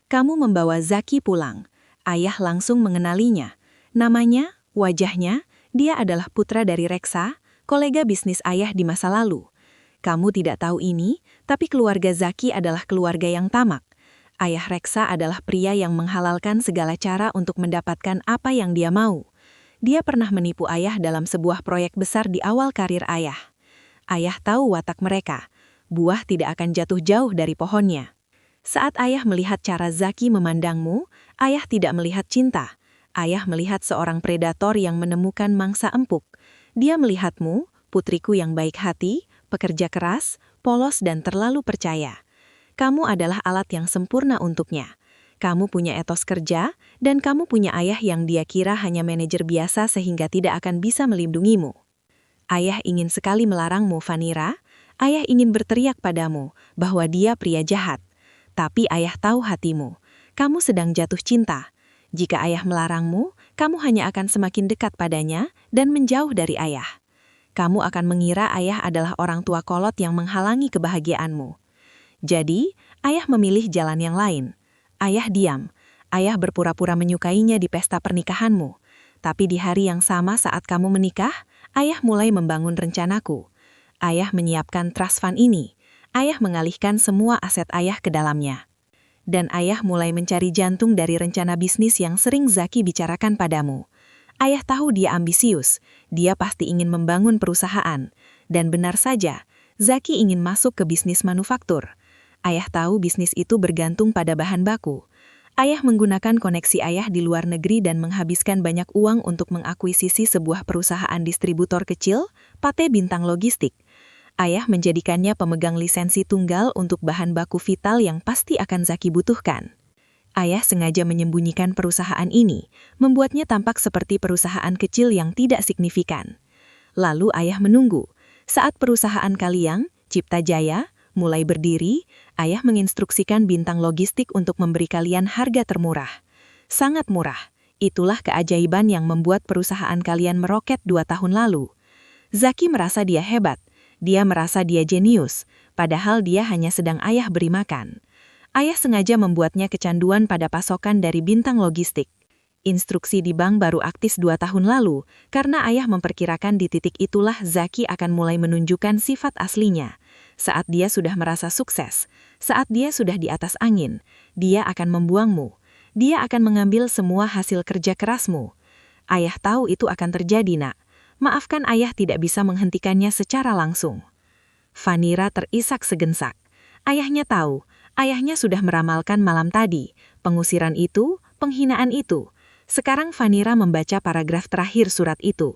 "Kamu membawa Zaki pulang. Ayah langsung mengenalinya. Namanya, wajahnya, dia adalah putra dari Reksa, kolega bisnis ayah di masa lalu. Kamu tidak tahu ini, tapi keluarga Zaki adalah keluarga yang tamak. Ayah Reksa adalah pria yang menghalalkan segala cara untuk mendapatkan apa yang dia mau. Dia pernah menipu ayah dalam sebuah proyek besar di awal karir ayah. Ayah tahu watak mereka. Buah tidak akan jatuh jauh dari pohonnya. Saat ayah melihat cara Zaki memandangmu, ayah tidak melihat cinta. Ayah melihat seorang predator yang menemukan mangsa empuk. Dia melihatmu, putriku yang baik hati, pekerja keras, polos dan terlalu percaya. Kamu adalah alat yang sempurna untuknya. Kamu punya etos kerja, dan kamu punya ayah yang dia kira hanya manajer biasa sehingga tidak akan bisa melindungimu. Ayah ingin sekali melarangmu, Vanira. Ayah ingin berteriak padamu bahwa dia pria jahat. Tapi ayah tahu hatimu. Kamu sedang jatuh cinta. Jika ayah melarangmu, kamu hanya akan semakin dekat padanya dan menjauh dari ayah. Kamu akan mengira ayah adalah orang tua kolot yang menghalangi kebahagiaanmu. Jadi, ayah memilih jalan yang lain. Ayah diam. Ayah berpura-pura menyukainya di pesta pernikahanmu. Tapi di hari yang sama saat kamu menikah, ayah mulai membangun rencanaku. Ayah menyiapkan trust fund ini. Ayah mengalihkan semua aset ayah ke dalamnya. Dan ayah mulai mencari jantung dari rencana bisnis yang sering Zaki bicarakan padamu. Ayah tahu dia ambisius, dia pasti ingin membangun perusahaan. Dan benar saja, Zaki ingin masuk ke bisnis manufaktur. Ayah tahu bisnis itu bergantung pada bahan baku. Ayah menggunakan koneksi ayah di luar negeri dan menghabiskan banyak uang untuk mengakuisisi sebuah perusahaan distributor kecil, PT Bintang Logistik. Ayah menjadikannya pemegang lisensi tunggal untuk bahan baku vital yang pasti akan Zaki butuhkan. Ayah sengaja menyembunyikan perusahaan ini, membuatnya tampak seperti perusahaan kecil yang tidak signifikan. Lalu ayah menunggu. Saat perusahaan kalian, Cipta Jaya, mulai berdiri, ayah menginstruksikan Bintang Logistik untuk memberi kalian harga termurah. Sangat murah. Itulah keajaiban yang membuat perusahaan kalian meroket 2 tahun lalu. Zaki merasa dia hebat. Dia merasa dia jenius, padahal dia hanya sedang ayah beri makan. Ayah sengaja membuatnya kecanduan pada pasokan dari Bintang Logistik. Instruksi di bank baru aktif 2 tahun lalu, karena ayah memperkirakan di titik itulah Zaki akan mulai menunjukkan sifat aslinya. Saat dia sudah merasa sukses, saat dia sudah di atas angin, dia akan membuangmu. Dia akan mengambil semua hasil kerja kerasmu. Ayah tahu itu akan terjadi, nak. Maafkan ayah tidak bisa menghentikannya secara langsung. Vanira terisak segensak. Ayahnya tahu, ayahnya sudah meramalkan malam tadi, pengusiran itu, penghinaan itu. Sekarang Vanira membaca paragraf terakhir surat itu.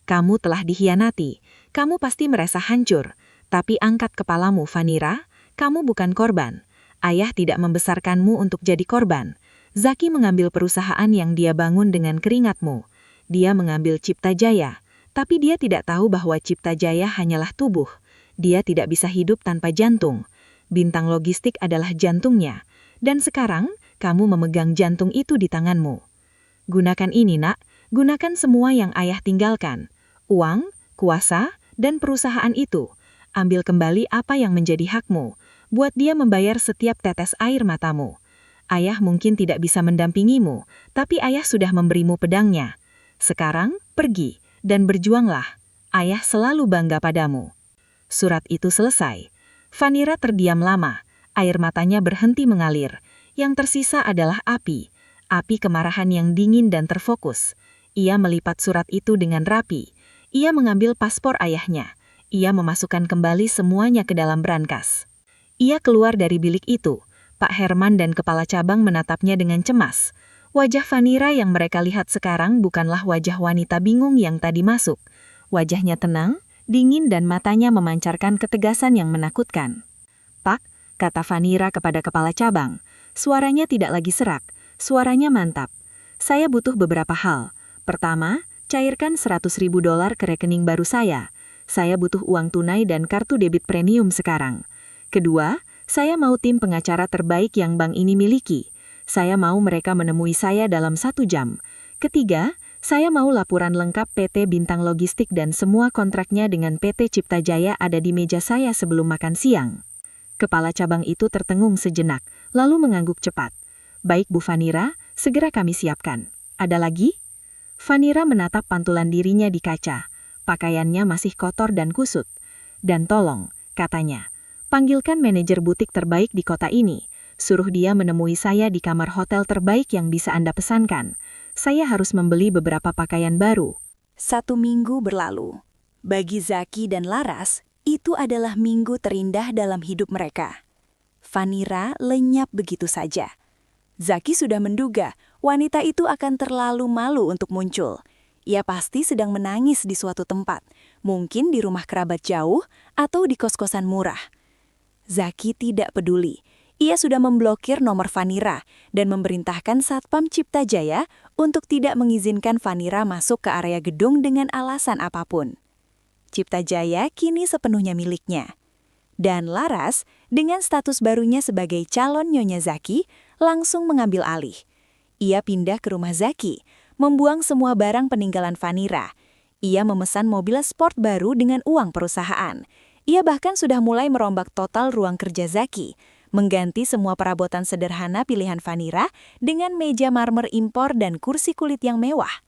Kamu telah dikhianati, kamu pasti merasa hancur, tapi angkat kepalamu, Vanira, kamu bukan korban. Ayah tidak membesarkanmu untuk jadi korban. Zaki mengambil perusahaan yang dia bangun dengan keringatmu. Dia mengambil Cipta Jaya. Tapi dia tidak tahu bahwa Cipta Jaya hanyalah tubuh. Dia tidak bisa hidup tanpa jantung. Bintang Logistik adalah jantungnya. Dan sekarang, kamu memegang jantung itu di tanganmu. Gunakan ini, nak. Gunakan semua yang ayah tinggalkan. Uang, kuasa, dan perusahaan itu. Ambil kembali apa yang menjadi hakmu. Buat dia membayar setiap tetes air matamu. Ayah mungkin tidak bisa mendampingimu, tapi ayah sudah memberimu pedangnya. Sekarang, pergi. Dan berjuanglah, ayah selalu bangga padamu. Surat itu selesai. Vanira terdiam lama, air matanya berhenti mengalir. Yang tersisa adalah api kemarahan yang dingin dan terfokus. Ia melipat surat itu dengan rapi. Ia mengambil paspor ayahnya. Ia memasukkan kembali semuanya ke dalam brankas. Ia keluar dari bilik itu. Pak Herman dan kepala cabang menatapnya dengan cemas. Wajah Vanira yang mereka lihat sekarang bukanlah wajah wanita bingung yang tadi masuk. Wajahnya tenang, dingin dan matanya memancarkan ketegasan yang menakutkan. Pak, kata Vanira kepada kepala cabang. Suaranya tidak lagi serak, suaranya mantap. Saya butuh beberapa hal. Pertama, cairkan $100.000 ke rekening baru saya. Saya butuh uang tunai dan kartu debit premium sekarang. Kedua, saya mau tim pengacara terbaik yang bank ini miliki. Saya mau mereka menemui saya dalam 1 jam. Ketiga, saya mau laporan lengkap PT Bintang Logistik dan semua kontraknya dengan PT Cipta Jaya ada di meja saya sebelum makan siang. Kepala cabang itu tertengung sejenak, lalu mengangguk cepat. Baik Bu Vanira, segera kami siapkan. Ada lagi? Vanira menatap pantulan dirinya di kaca. Pakaiannya masih kotor dan kusut. Dan tolong, katanya, panggilkan manajer butik terbaik di kota ini. Suruh dia menemui saya di kamar hotel terbaik yang bisa Anda pesankan. saya harus membeli beberapa pakaian baru. 1 minggu berlalu. Bagi Zaki dan Laras, itu adalah minggu terindah dalam hidup mereka. Vanira lenyap begitu saja. Zaki sudah menduga wanita itu akan terlalu malu untuk muncul. Ia pasti sedang menangis di suatu tempat, mungkin di rumah kerabat jauh atau di kos-kosan murah. Zaki tidak peduli. Ia sudah memblokir nomor Vanira dan memerintahkan Satpam Cipta Jaya untuk tidak mengizinkan Vanira masuk ke area gedung dengan alasan apapun. Cipta Jaya kini sepenuhnya miliknya. Dan Laras, dengan status barunya sebagai calon Nyonya Zaki, langsung mengambil alih. Ia pindah ke rumah Zaki, membuang semua barang peninggalan Vanira. Ia memesan mobil sport baru dengan uang perusahaan. Ia bahkan sudah mulai merombak total ruang kerja Zaki, mengganti semua perabotan sederhana pilihan Vanira dengan meja marmer impor dan kursi kulit yang mewah.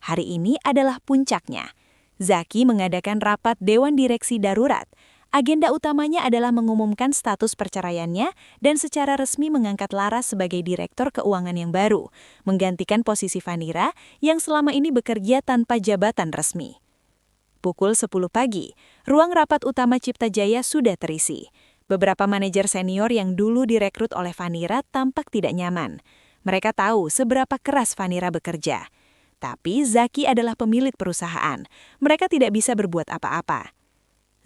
Hari ini adalah puncaknya. Zaki mengadakan rapat Dewan Direksi Darurat. Agenda utamanya adalah mengumumkan status perceraiannya dan secara resmi mengangkat Laras sebagai Direktur Keuangan yang baru, menggantikan posisi Vanira yang selama ini bekerja tanpa jabatan resmi. Pukul 10 pagi, ruang rapat utama Cipta Jaya sudah terisi. Beberapa manajer senior yang dulu direkrut oleh Vanira tampak tidak nyaman. Mereka tahu seberapa keras Vanira bekerja. Tapi Zaki adalah pemilik perusahaan. Mereka tidak bisa berbuat apa-apa.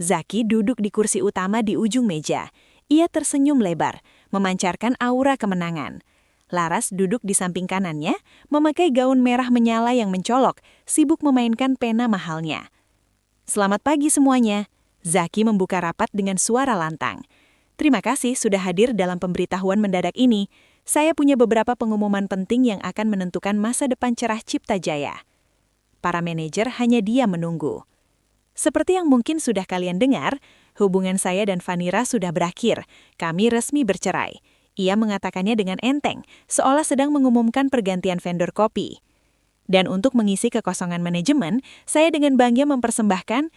Zaki duduk di kursi utama di ujung meja. Ia tersenyum lebar, memancarkan aura kemenangan. Laras duduk di samping kanannya, memakai gaun merah menyala yang mencolok, sibuk memainkan pena mahalnya. Selamat pagi semuanya. Zaki membuka rapat dengan suara lantang. Terima kasih sudah hadir dalam pemberitahuan mendadak ini. Saya punya beberapa pengumuman penting yang akan menentukan masa depan cerah Cipta Jaya. Para manajer hanya diam menunggu. Seperti yang mungkin sudah kalian dengar, hubungan saya dan Vanira sudah berakhir. Kami resmi bercerai. Ia mengatakannya dengan enteng, seolah sedang mengumumkan pergantian vendor kopi. Dan untuk mengisi kekosongan manajemen, saya dengan bangga mempersembahkan.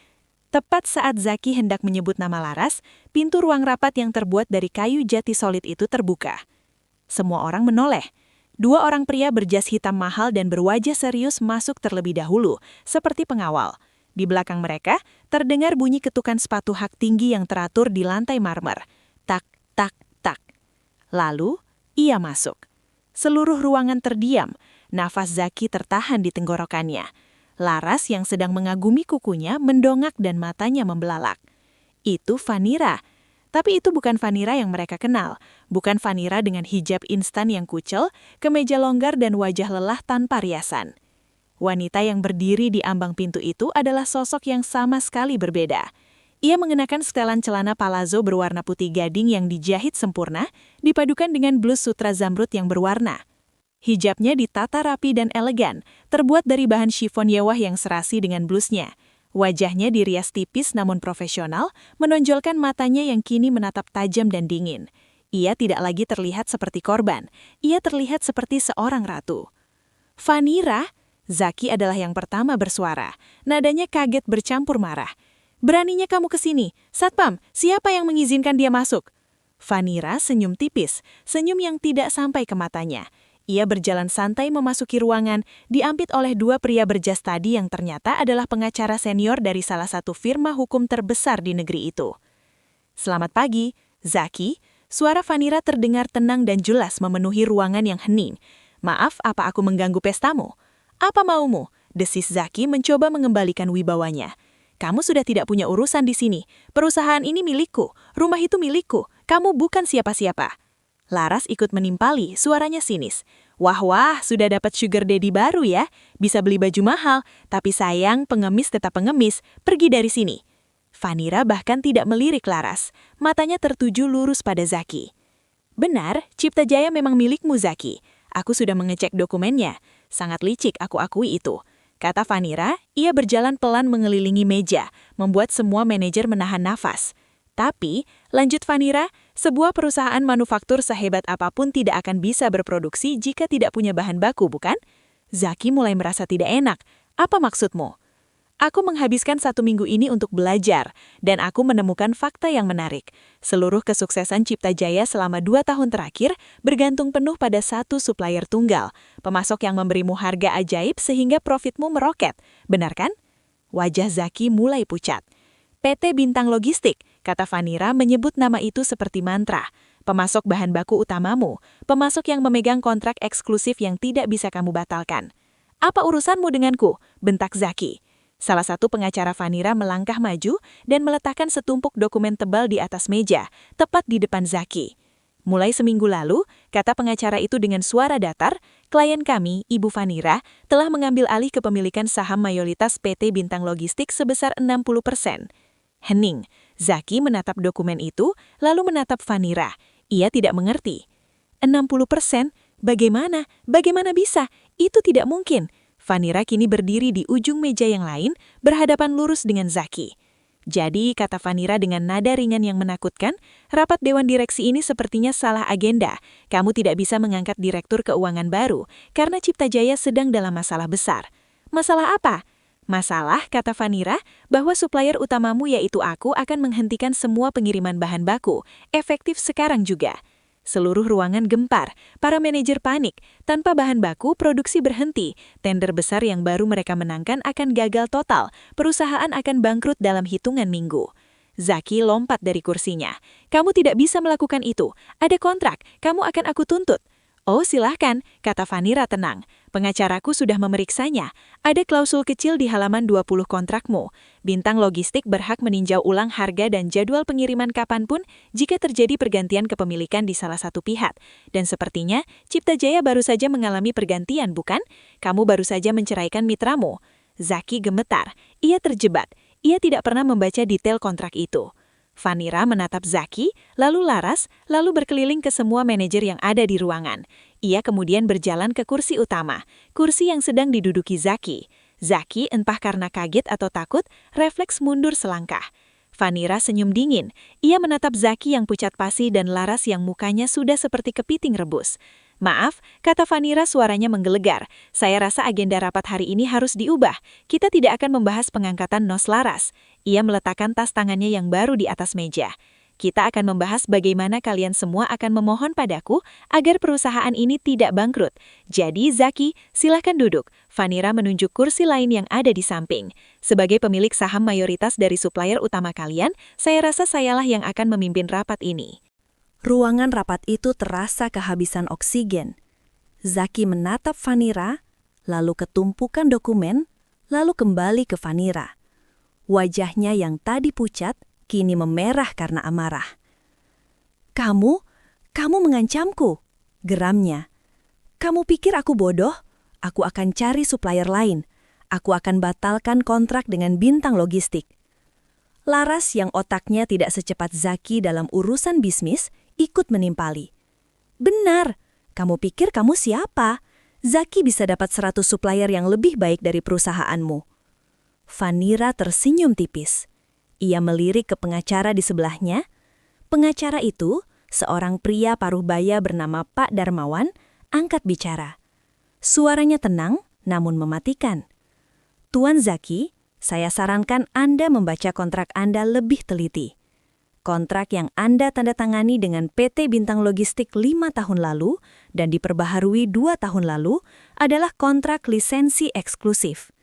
Tepat saat Zaki hendak menyebut nama Laras, pintu ruang rapat yang terbuat dari kayu jati solid itu terbuka. Semua orang menoleh. 2 orang pria berjas hitam mahal dan berwajah serius masuk terlebih dahulu, seperti pengawal. Di belakang mereka, terdengar bunyi ketukan sepatu hak tinggi yang teratur di lantai marmer. Tak, tak, tak. Lalu, ia masuk. Seluruh ruangan terdiam, nafas Zaki tertahan di tenggorokannya. Laras yang sedang mengagumi kukunya mendongak dan matanya membelalak. Itu Vanira. Tapi itu bukan Vanira yang mereka kenal. Bukan Vanira dengan hijab instan yang kucel, kemeja longgar dan wajah lelah tanpa riasan. Wanita yang berdiri di ambang pintu itu adalah sosok yang sama sekali berbeda. Ia mengenakan setelan celana palazzo berwarna putih gading yang dijahit sempurna, dipadukan dengan blus sutra zamrud yang berwarna. Hijabnya ditata rapi dan elegan, terbuat dari bahan shifon yewah yang serasi dengan blusnya. Wajahnya dirias tipis namun profesional, menonjolkan matanya yang kini menatap tajam dan dingin. Ia tidak lagi terlihat seperti korban, ia terlihat seperti seorang ratu. Vanira? Zaki adalah yang pertama bersuara. Nadanya kaget bercampur marah. Beraninya kamu ke sini? Satpam, siapa yang mengizinkan dia masuk? Vanira senyum tipis, senyum yang tidak sampai ke matanya. Ia berjalan santai memasuki ruangan, diampit oleh 2 pria berjas tadi yang ternyata adalah pengacara senior dari salah satu firma hukum terbesar di negeri itu. Selamat pagi, Zaki. Suara Vanira terdengar tenang dan jelas memenuhi ruangan yang hening. Maaf, apa aku mengganggu pestamu? Apa maumu? Desis Zaki mencoba mengembalikan wibawanya. Kamu sudah tidak punya urusan di sini. Perusahaan ini milikku. Rumah itu milikku. Kamu bukan siapa-siapa. Laras ikut menimpali, suaranya sinis. Wah, sudah dapat sugar daddy baru ya. Bisa beli baju mahal. Tapi sayang, pengemis tetap pengemis. Pergi dari sini. Vanira bahkan tidak melirik Laras. Matanya tertuju lurus pada Zaki. Benar, Cipta Jaya memang milikmu, Zaki. Aku sudah mengecek dokumennya. Sangat licik aku akui itu. Kata Vanira, ia berjalan pelan mengelilingi meja, membuat semua manajer menahan nafas. Tapi, lanjut Vanira, sebuah perusahaan manufaktur sehebat apapun tidak akan bisa berproduksi jika tidak punya bahan baku, bukan? Zaki mulai merasa tidak enak. Apa maksudmu? Aku menghabiskan 1 minggu ini untuk belajar, dan aku menemukan fakta yang menarik. Seluruh kesuksesan Cipta Jaya selama 2 tahun terakhir bergantung penuh pada satu supplier tunggal, pemasok yang memberimu harga ajaib sehingga profitmu meroket. Benar kan? Wajah Zaki mulai pucat. PT Bintang Logistik, kata Vanira menyebut nama itu seperti mantra. Pemasok bahan baku utamamu, pemasok yang memegang kontrak eksklusif yang tidak bisa kamu batalkan. Apa urusanmu denganku? Bentak Zaki. Salah satu pengacara Vanira melangkah maju dan meletakkan setumpuk dokumen tebal di atas meja, tepat di depan Zaki. Mulai seminggu lalu, kata pengacara itu dengan suara datar, klien kami, Ibu Vanira, telah mengambil alih kepemilikan saham mayoritas PT Bintang Logistik sebesar 60%. Hening, Zaki menatap dokumen itu, lalu menatap Vanira. Ia tidak mengerti. 60%? Bagaimana? Bagaimana bisa? Itu tidak mungkin. Vanira kini berdiri di ujung meja yang lain, berhadapan lurus dengan Zaki. Jadi, kata Vanira dengan nada ringan yang menakutkan, rapat Dewan Direksi ini sepertinya salah agenda. Kamu tidak bisa mengangkat direktur keuangan baru, karena Cipta Jaya sedang dalam masalah besar. Masalah apa? Masalah, kata Vanira, bahwa supplier utamamu yaitu aku akan menghentikan semua pengiriman bahan baku, efektif sekarang juga. Seluruh ruangan gempar, para manajer panik, tanpa bahan baku produksi berhenti, tender besar yang baru mereka menangkan akan gagal total, perusahaan akan bangkrut dalam hitungan minggu. Zaki lompat dari kursinya. Kamu tidak bisa melakukan itu, ada kontrak, kamu akan aku tuntut. Oh silahkan, kata Vanira tenang. Pengacaraku sudah memeriksanya. Ada klausul kecil di halaman 20 kontrakmu. Bintang Logistik berhak meninjau ulang harga dan jadwal pengiriman kapanpun jika terjadi pergantian kepemilikan di salah satu pihak. Dan sepertinya, Cipta Jaya baru saja mengalami pergantian, bukan? Kamu baru saja menceraikan mitramu. Zaki gemetar. Ia terjebat. Ia tidak pernah membaca detail kontrak itu. Vanira menatap Zaki, lalu Laras, lalu berkeliling ke semua manajer yang ada di ruangan. Ia kemudian berjalan ke kursi utama, kursi yang sedang diduduki Zaki. Zaki, entah karena kaget atau takut, refleks mundur selangkah. Vanira senyum dingin. Ia menatap Zaki yang pucat pasi dan Laras yang mukanya sudah seperti kepiting rebus. Maaf, kata Vanira suaranya menggelegar. Saya rasa agenda rapat hari ini harus diubah. Kita tidak akan membahas pengangkatan Nos Laras. Ia meletakkan tas tangannya yang baru di atas meja. Kita akan membahas bagaimana kalian semua akan memohon padaku agar perusahaan ini tidak bangkrut. Jadi, Zaki, silahkan duduk. Vanira menunjuk kursi lain yang ada di samping. Sebagai pemilik saham mayoritas dari supplier utama kalian, saya rasa sayalah yang akan memimpin rapat ini. Ruangan rapat itu terasa kehabisan oksigen. Zaki menatap Vanira, lalu ke tumpukan dokumen, lalu kembali ke Vanira. Wajahnya yang tadi pucat, kini memerah karena amarah. Kamu mengancamku, geramnya. Kamu pikir aku bodoh? Aku akan cari supplier lain. Aku akan batalkan kontrak dengan Bintang Logistik. Laras yang otaknya tidak secepat Zaki dalam urusan bisnis, ikut menimpali. Benar, kamu pikir kamu siapa? Zaki bisa dapat 100 supplier yang lebih baik dari perusahaanmu. Vanira tersenyum tipis. Ia melirik ke pengacara di sebelahnya. Pengacara itu, seorang pria paruh baya bernama Pak Darmawan, angkat bicara. Suaranya tenang, namun mematikan. Tuan Zaki, saya sarankan Anda membaca kontrak Anda lebih teliti. Kontrak yang Anda tanda tangani dengan PT Bintang Logistik 5 tahun lalu dan diperbaharui 2 tahun lalu adalah kontrak lisensi eksklusif.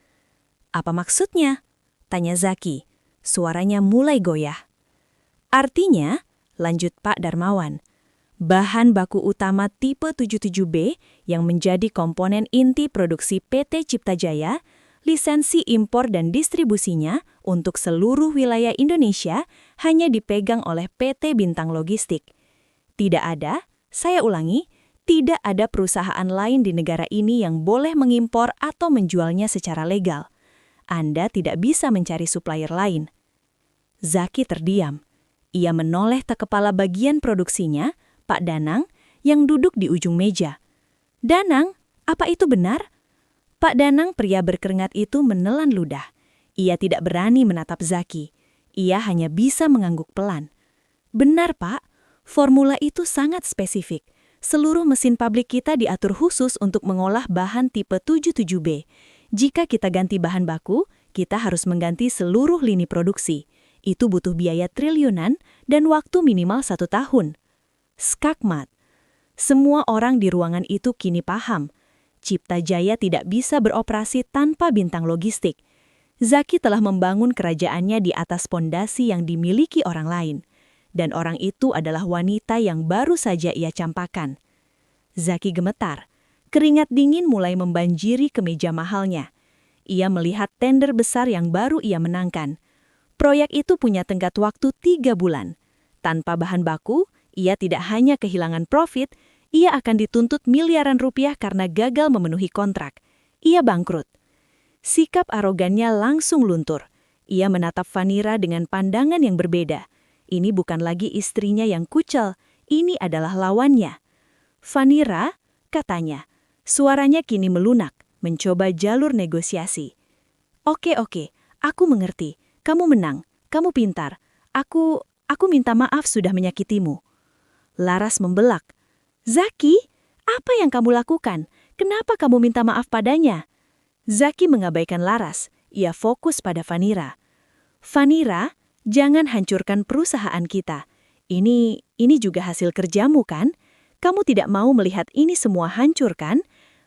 Apa maksudnya? Tanya Zaki. Suaranya mulai goyah. Artinya, lanjut Pak Darmawan, bahan baku utama tipe 77B yang menjadi komponen inti produksi PT Cipta Jaya, lisensi impor dan distribusinya untuk seluruh wilayah Indonesia hanya dipegang oleh PT Bintang Logistik. Tidak ada, saya ulangi, tidak ada perusahaan lain di negara ini yang boleh mengimpor atau menjualnya secara legal. Anda tidak bisa mencari supplier lain. Zaki terdiam. Ia menoleh ke kepala bagian produksinya, Pak Danang, yang duduk di ujung meja. Danang, apa itu benar? Pak Danang, pria berkeringat itu menelan ludah. Ia tidak berani menatap Zaki. Ia hanya bisa mengangguk pelan. Benar, Pak. Formula itu sangat spesifik. Seluruh mesin pabrik kita diatur khusus untuk mengolah bahan tipe 77B. Jika kita ganti bahan baku, Kita harus mengganti seluruh lini produksi. Itu butuh biaya triliunan dan waktu minimal 1 tahun. Skakmat. Semua orang di ruangan itu kini paham. Cipta Jaya tidak bisa beroperasi tanpa bintang logistik. Zaki telah membangun kerajaannya di atas pondasi yang dimiliki orang lain. Dan orang itu adalah wanita yang baru saja ia campakan. Zaki gemetar. Keringat dingin mulai membanjiri kemeja mahalnya. Ia melihat tender besar yang baru ia menangkan. Proyek itu punya tenggat waktu 3 bulan. Tanpa bahan baku, ia tidak hanya kehilangan profit, ia akan dituntut miliaran rupiah karena gagal memenuhi kontrak. Ia bangkrut. Sikap arogannya langsung luntur. Ia menatap Vanira dengan pandangan yang berbeda. Ini bukan lagi istrinya yang kucel, ini adalah lawannya. Vanira, katanya, suaranya kini melunak, mencoba jalur negosiasi. Oke, aku mengerti. Kamu menang, kamu pintar. Aku minta maaf sudah menyakitimu. Laras membelak. Zaki, apa yang kamu lakukan? Kenapa kamu minta maaf padanya? Zaki mengabaikan Laras. Ia fokus pada Vanira. Vanira, jangan hancurkan perusahaan kita. Ini juga hasil kerjamu kan? Kamu tidak mau melihat ini semua hancur kan?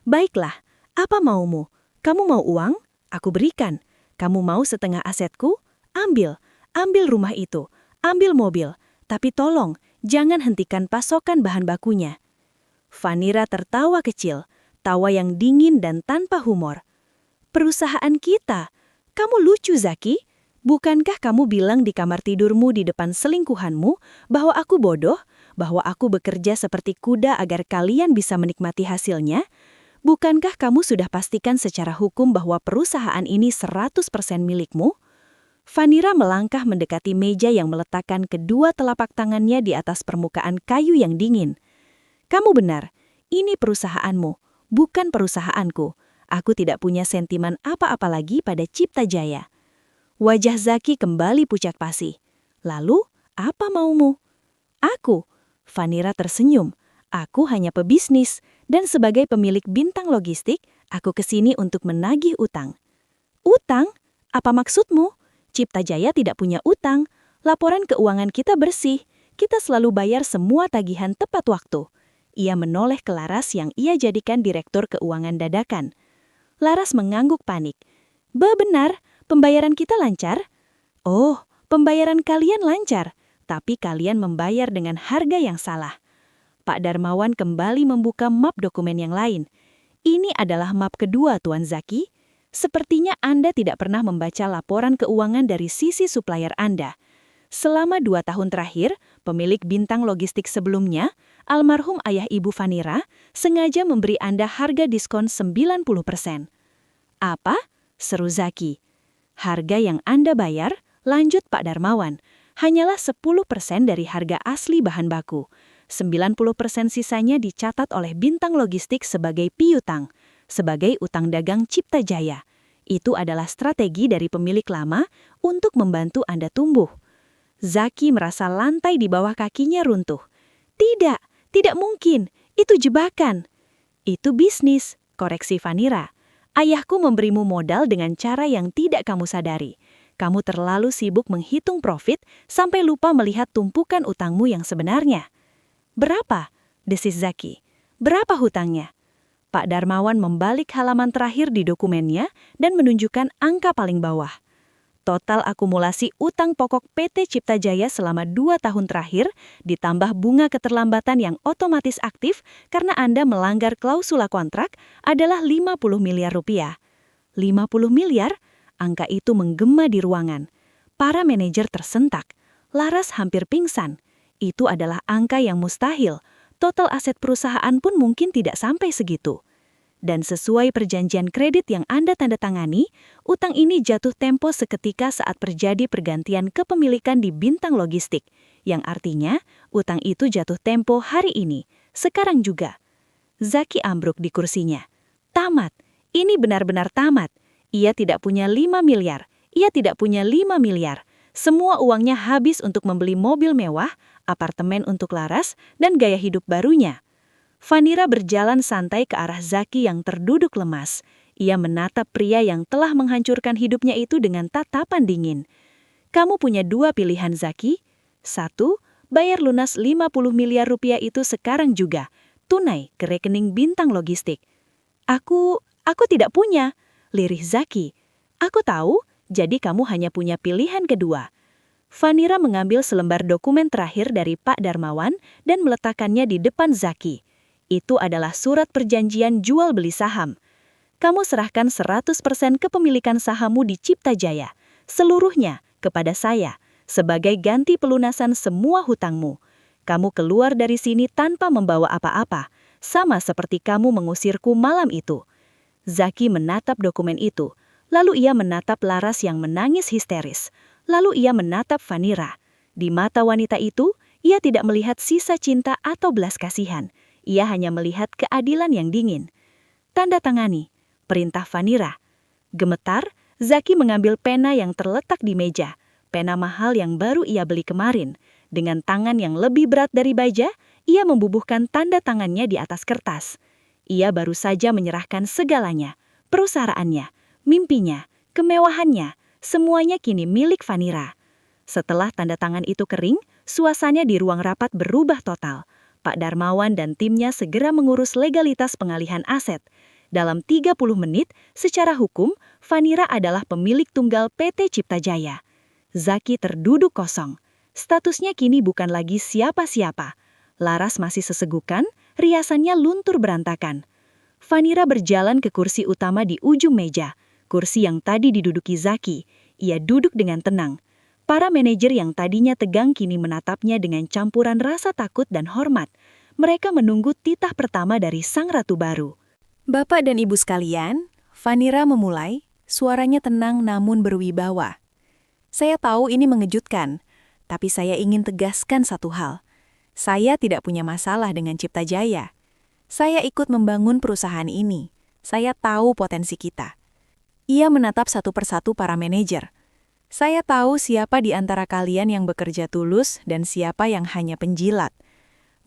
Baiklah, apa maumu? Kamu mau uang? Aku berikan. Kamu mau setengah asetku? Ambil rumah itu. Ambil mobil. Tapi tolong, jangan hentikan pasokan bahan bakunya. Vanira tertawa kecil, tawa yang dingin dan tanpa humor. Perusahaan kita. Kamu lucu, Zaki. Bukankah kamu bilang di kamar tidurmu di depan selingkuhanmu bahwa aku bodoh, bahwa aku bekerja seperti kuda agar kalian bisa menikmati hasilnya? Bukankah kamu sudah pastikan secara hukum bahwa perusahaan ini 100% milikmu? Vanira melangkah mendekati meja yang meletakkan kedua telapak tangannya di atas permukaan kayu yang dingin. Kamu benar, ini perusahaanmu, bukan perusahaanku. Aku tidak punya sentimen apa-apa lagi pada Cipta Jaya. Wajah Zaki kembali pucat pasi. Lalu, apa maumu? Aku. Vanira tersenyum. Aku hanya pebisnis, dan sebagai pemilik bintang logistik, aku kesini untuk menagih utang. Utang? Apa maksudmu? Cipta Jaya tidak punya utang. Laporan keuangan kita bersih. Kita selalu bayar semua tagihan tepat waktu. Ia menoleh ke Laras yang ia jadikan direktur keuangan dadakan. Laras mengangguk panik. Benar, pembayaran kita lancar? Oh, pembayaran kalian lancar, tapi kalian membayar dengan harga yang salah. Pak Darmawan kembali membuka map dokumen yang lain. Ini adalah map kedua, Tuan Zaki. Sepertinya Anda tidak pernah membaca laporan keuangan dari sisi supplier Anda. Selama 2 tahun terakhir, pemilik bintang logistik sebelumnya, almarhum ayah ibu Vanira, sengaja memberi Anda harga diskon 90%. Apa? Seru Zaki. Harga yang Anda bayar, lanjut Pak Darmawan, hanyalah 10% dari harga asli bahan baku. 90% sisanya dicatat oleh bintang logistik sebagai piutang, sebagai utang dagang Cipta Jaya. Itu adalah strategi dari pemilik lama untuk membantu Anda tumbuh. Zaki merasa lantai di bawah kakinya runtuh. Tidak mungkin. Itu jebakan. Itu bisnis, koreksi Vanira. Ayahku memberimu modal dengan cara yang tidak kamu sadari. Kamu terlalu sibuk menghitung profit sampai lupa melihat tumpukan utangmu yang sebenarnya. Berapa? Desis Zaki. Berapa hutangnya? Pak Darmawan membalik halaman terakhir di dokumennya dan menunjukkan angka paling bawah. Total akumulasi utang pokok PT Cipta Jaya selama 2 tahun terakhir ditambah bunga keterlambatan yang otomatis aktif karena Anda melanggar klausula kontrak adalah 50 miliar rupiah. 50 miliar? Angka itu menggema di ruangan. Para manajer tersentak. Laras hampir pingsan. Itu adalah angka yang mustahil. Total aset perusahaan pun mungkin tidak sampai segitu. Dan sesuai perjanjian kredit yang Anda tanda tangani, utang ini jatuh tempo seketika saat terjadi pergantian kepemilikan di bintang logistik, yang artinya utang itu jatuh tempo hari ini, sekarang juga. Zaki ambruk di kursinya. Tamat. Ini benar-benar tamat. Ia tidak punya 5 miliar. Ia tidak punya 5 miliar. Semua uangnya habis untuk membeli mobil mewah, apartemen untuk Laras, dan gaya hidup barunya. Vanira berjalan santai ke arah Zaki yang terduduk lemas. Ia menatap pria yang telah menghancurkan hidupnya itu dengan tatapan dingin. Kamu punya dua pilihan, Zaki. Satu, bayar lunas 50 miliar rupiah itu sekarang juga, tunai ke rekening bintang logistik. Aku tidak punya, lirih Zaki. Aku tahu, jadi kamu hanya punya pilihan kedua. Vanira mengambil selembar dokumen terakhir dari Pak Darmawan dan meletakkannya di depan Zaki. Itu adalah surat perjanjian jual beli saham. Kamu serahkan 100% kepemilikan sahammu di Cipta Jaya, seluruhnya kepada saya, sebagai ganti pelunasan semua hutangmu. Kamu keluar dari sini tanpa membawa apa-apa, sama seperti kamu mengusirku malam itu. Zaki menatap dokumen itu, lalu ia menatap Laras yang menangis histeris. Lalu ia menatap Vanira. Di mata wanita itu, ia tidak melihat sisa cinta atau belas kasihan. Ia hanya melihat keadilan yang dingin. Tanda tangani, perintah Vanira. Gemetar, Zaki mengambil pena yang terletak di meja. Pena mahal yang baru ia beli kemarin. Dengan tangan yang lebih berat dari baja, ia membubuhkan tanda tangannya di atas kertas. Ia baru saja menyerahkan segalanya. Perusahaannya, mimpinya, kemewahannya, semuanya kini milik Vanira. Setelah tanda tangan itu kering, suasana di ruang rapat berubah total. Pak Darmawan dan timnya segera mengurus legalitas pengalihan aset. Dalam 30 menit, secara hukum, Vanira adalah pemilik tunggal PT Cipta Jaya. Zaki terduduk kosong. Statusnya kini bukan lagi siapa-siapa. Laras masih sesegukan, riasannya luntur berantakan. Vanira berjalan ke kursi utama di ujung meja. Kursi yang tadi diduduki Zaki. Ia duduk dengan tenang. Para manajer yang tadinya tegang kini menatapnya dengan campuran rasa takut dan hormat. Mereka menunggu titah pertama dari sang ratu baru. Bapak dan Ibu sekalian, Vanira memulai, suaranya tenang namun berwibawa. Saya tahu ini mengejutkan, tapi saya ingin tegaskan satu hal. Saya tidak punya masalah dengan Cipta Jaya. Saya ikut membangun perusahaan ini. Saya tahu potensi kita. Ia menatap satu persatu para manajer. Saya tahu siapa di antara kalian yang bekerja tulus dan siapa yang hanya penjilat.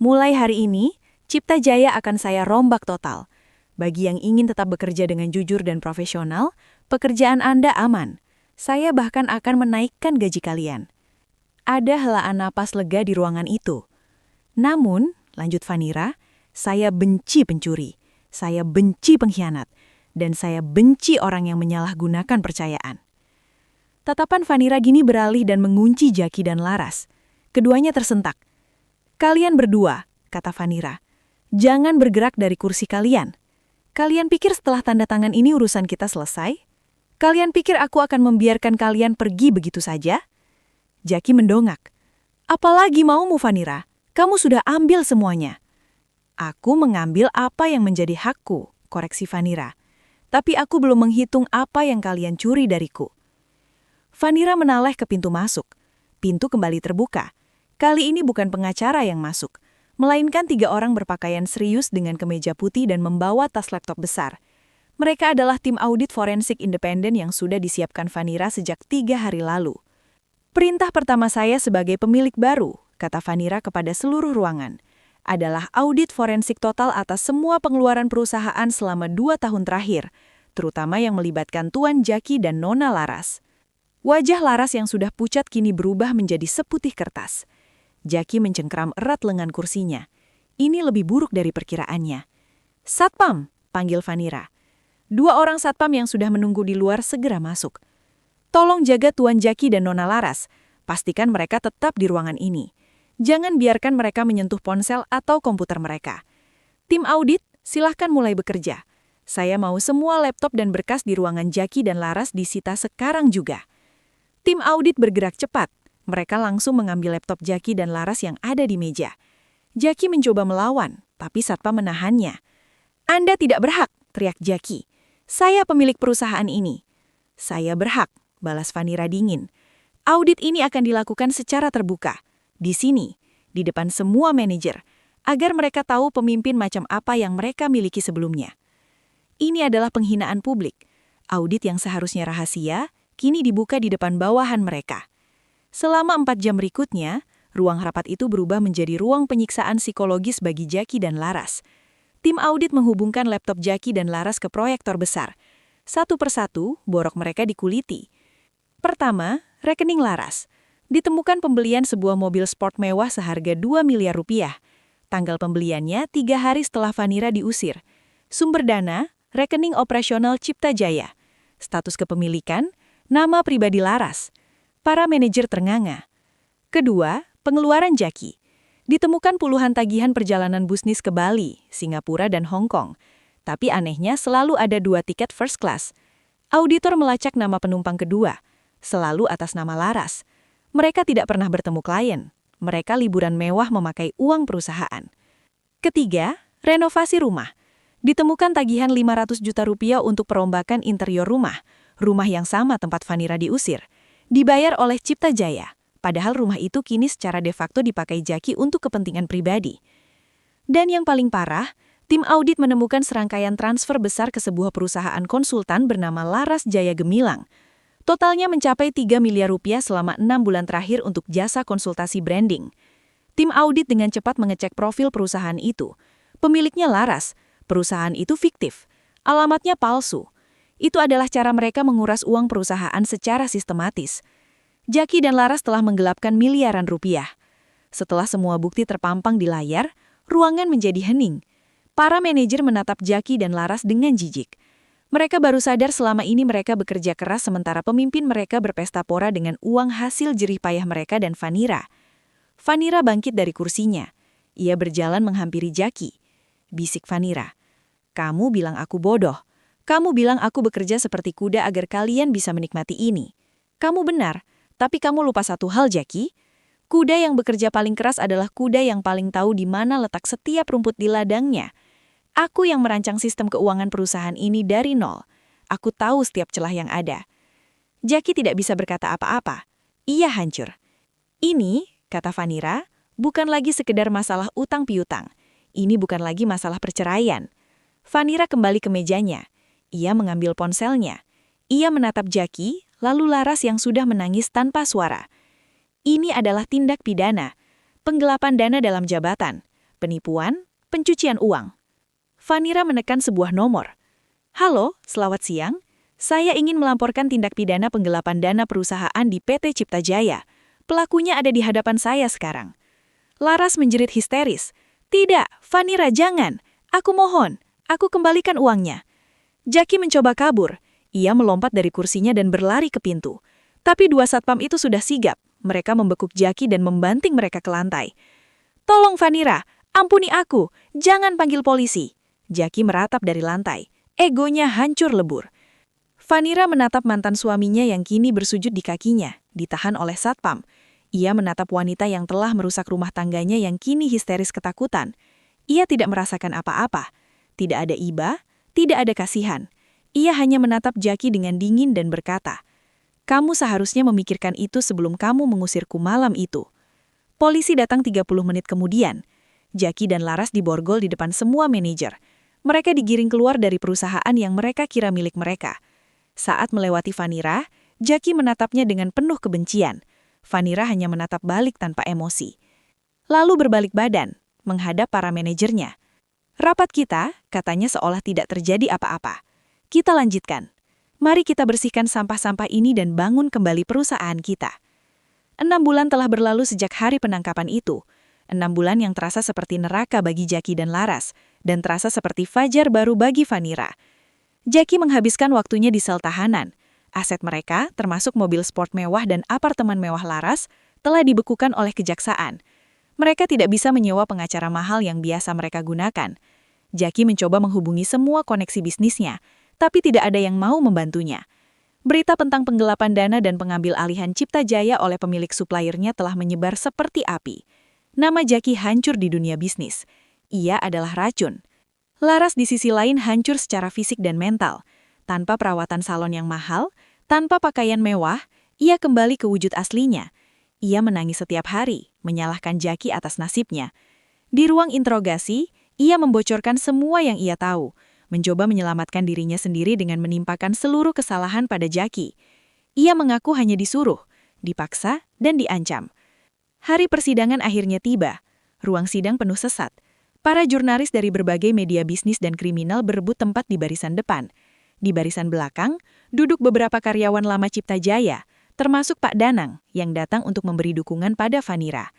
Mulai hari ini, Cipta Jaya akan saya rombak total. Bagi yang ingin tetap bekerja dengan jujur dan profesional, pekerjaan Anda aman. Saya bahkan akan menaikkan gaji kalian. Ada helaan napas lega di ruangan itu. Namun, lanjut Vanira, saya benci pencuri, saya benci pengkhianat, dan saya benci orang yang menyalahgunakan percayaan. Tatapan Vanira gini beralih dan mengunci Zaki dan Laras. Keduanya tersentak. Kalian berdua, kata Vanira, jangan bergerak dari kursi kalian. Kalian pikir setelah tanda tangan ini urusan kita selesai? Kalian pikir aku akan membiarkan kalian pergi begitu saja? Zaki mendongak. Apalagi maumu, Vanira? Kamu sudah ambil semuanya. Aku mengambil apa yang menjadi hakku, koreksi Vanira. Tapi aku belum menghitung apa yang kalian curi dariku. Vanira menoleh ke pintu masuk. Pintu kembali terbuka. Kali ini bukan pengacara yang masuk, melainkan 3 orang berpakaian serius dengan kemeja putih dan membawa tas laptop besar. Mereka adalah tim audit forensik independen yang sudah disiapkan Vanira sejak 3 hari lalu. Perintah pertama saya sebagai pemilik baru, kata Vanira kepada seluruh ruangan, adalah audit forensik total atas semua pengeluaran perusahaan selama 2 tahun terakhir, terutama yang melibatkan Tuan Zaki dan Nona Laras. Wajah Laras yang sudah pucat kini berubah menjadi seputih kertas. Zaki mencengkram erat lengan kursinya. Ini lebih buruk dari perkiraannya. Satpam, panggil Vanira. 2 orang satpam yang sudah menunggu di luar segera masuk. Tolong jaga Tuan Zaki dan Nona Laras. Pastikan mereka tetap di ruangan ini. Jangan biarkan mereka menyentuh ponsel atau komputer mereka. Tim audit, silahkan mulai bekerja. Saya mau semua laptop dan berkas di ruangan Zaki dan Laras disita sekarang juga. Tim audit bergerak cepat. Mereka langsung mengambil laptop Zaki dan Laras yang ada di meja. Zaki mencoba melawan, tapi satpam menahannya. Anda tidak berhak, teriak Zaki. Saya pemilik perusahaan ini. Saya berhak, balas Vanira dingin. Audit ini akan dilakukan secara terbuka. Di sini, di depan semua manajer, agar mereka tahu pemimpin macam apa yang mereka miliki sebelumnya. Ini adalah penghinaan publik. Audit yang seharusnya rahasia, kini dibuka di depan bawahan mereka. Selama 4 jam berikutnya, ruang rapat itu berubah menjadi ruang penyiksaan psikologis bagi Zaki dan Laras. Tim audit menghubungkan laptop Zaki dan Laras ke proyektor besar. Satu persatu, borok mereka dikuliti. Pertama, rekening Laras. Ditemukan pembelian sebuah mobil sport mewah seharga 2 miliar rupiah. Tanggal pembeliannya 3 hari setelah Vanira diusir. Sumber dana, rekening operasional Cipta Jaya. Status kepemilikan, nama pribadi Laras. Para manajer ternganga. Kedua, pengeluaran Jaki. Ditemukan puluhan tagihan perjalanan bisnis ke Bali, Singapura, dan Hong Kong. Tapi anehnya selalu ada 2 tiket first class. Auditor melacak nama penumpang kedua, selalu atas nama Laras. Mereka tidak pernah bertemu klien. Mereka liburan mewah memakai uang perusahaan. Ketiga, renovasi rumah. Ditemukan tagihan 500 juta rupiah untuk perombakan interior rumah yang sama tempat Vanira diusir. Dibayar oleh Cipta Jaya, padahal rumah itu kini secara de facto dipakai Jaki untuk kepentingan pribadi. Dan yang paling parah, tim audit menemukan serangkaian transfer besar ke sebuah perusahaan konsultan bernama Laras Jaya Gemilang. Totalnya mencapai 3 miliar rupiah selama 6 bulan terakhir untuk jasa konsultasi branding. Tim audit dengan cepat mengecek profil perusahaan itu. Pemiliknya Laras, perusahaan itu fiktif, alamatnya palsu. Itu adalah cara mereka menguras uang perusahaan secara sistematis. Jaki dan Laras telah menggelapkan miliaran rupiah. Setelah semua bukti terpampang di layar, ruangan menjadi hening. Para manajer menatap Jaki dan Laras dengan jijik. Mereka baru sadar selama ini mereka bekerja keras sementara pemimpin mereka berpesta pora dengan uang hasil jerih payah mereka dan Vanira. Vanira bangkit dari kursinya. Ia berjalan menghampiri Jaki. Bisik Vanira, "Kamu bilang aku bodoh. Kamu bilang aku bekerja seperti kuda agar kalian bisa menikmati ini. Kamu benar, tapi kamu lupa satu hal, Jaki. Kuda yang bekerja paling keras adalah kuda yang paling tahu di mana letak setiap rumput di ladangnya. Aku yang merancang sistem keuangan perusahaan ini dari nol. Aku tahu setiap celah yang ada." Jaki tidak bisa berkata apa-apa. Ia hancur. "Ini," kata Vanira, "bukan lagi sekedar masalah utang piutang. Ini bukan lagi masalah perceraian." Vanira kembali ke mejanya. Ia mengambil ponselnya. Ia menatap Jaki, lalu Laras yang sudah menangis tanpa suara. "Ini adalah tindak pidana. Penggelapan dana dalam jabatan. Penipuan, pencucian uang." Vanira menekan sebuah nomor. "Halo, selamat siang. Saya ingin melaporkan tindak pidana penggelapan dana perusahaan di PT Cipta Jaya. Pelakunya ada di hadapan saya sekarang." Laras menjerit histeris. "Tidak, Vanira, jangan. Aku mohon, aku kembalikan uangnya." Jaki mencoba kabur. Ia melompat dari kursinya dan berlari ke pintu. Tapi 2 satpam itu sudah sigap. Mereka membekuk Jaki dan membanting mereka ke lantai. "Tolong Vanira, ampuni aku. Jangan panggil polisi." Jaki meratap dari lantai. Egonya hancur lebur. Vanira menatap mantan suaminya yang kini bersujud di kakinya, ditahan oleh satpam. Ia menatap wanita yang telah merusak rumah tangganya yang kini histeris ketakutan. Ia tidak merasakan apa-apa. Tidak ada iba, tidak ada kasihan. Ia hanya menatap Jaki dengan dingin dan berkata, "Kamu seharusnya memikirkan itu sebelum kamu mengusirku malam itu." Polisi datang 30 menit kemudian. Jaki dan Laras diborgol di depan semua manajer. Mereka digiring keluar dari perusahaan yang mereka kira milik mereka. Saat melewati Vanira, Jaki menatapnya dengan penuh kebencian. Vanira hanya menatap balik tanpa emosi. Lalu berbalik badan, menghadap para manajernya. "Rapat kita," katanya seolah tidak terjadi apa-apa. "Kita lanjutkan. Mari kita bersihkan sampah-sampah ini dan bangun kembali perusahaan kita." 6 bulan telah berlalu sejak hari penangkapan itu. 6 bulan yang terasa seperti neraka bagi Jaki dan Laras, dan terasa seperti fajar baru bagi Vanira. Jaki menghabiskan waktunya di sel tahanan. Aset mereka, termasuk mobil sport mewah dan apartemen mewah Laras, telah dibekukan oleh kejaksaan. Mereka tidak bisa menyewa pengacara mahal yang biasa mereka gunakan. Jaki mencoba menghubungi semua koneksi bisnisnya, tapi tidak ada yang mau membantunya. Berita tentang penggelapan dana dan pengambil alihan Cipta Jaya oleh pemilik suppliernya telah menyebar seperti api. Nama Jaki hancur di dunia bisnis. Ia adalah racun. Laras di sisi lain hancur secara fisik dan mental. Tanpa perawatan salon yang mahal, tanpa pakaian mewah, ia kembali ke wujud aslinya. Ia menangis setiap hari, menyalahkan Jaki atas nasibnya. Di ruang interogasi, ia membocorkan semua yang ia tahu, mencoba menyelamatkan dirinya sendiri dengan menimpakan seluruh kesalahan pada Jaki. Ia mengaku hanya disuruh, dipaksa, dan diancam. Hari persidangan akhirnya tiba. Ruang sidang penuh sesak. Para jurnalis dari berbagai media bisnis dan kriminal berebut tempat di barisan depan. Di barisan belakang, duduk beberapa karyawan lama Cipta Jaya, termasuk Pak Danang, yang datang untuk memberi dukungan pada Vanira.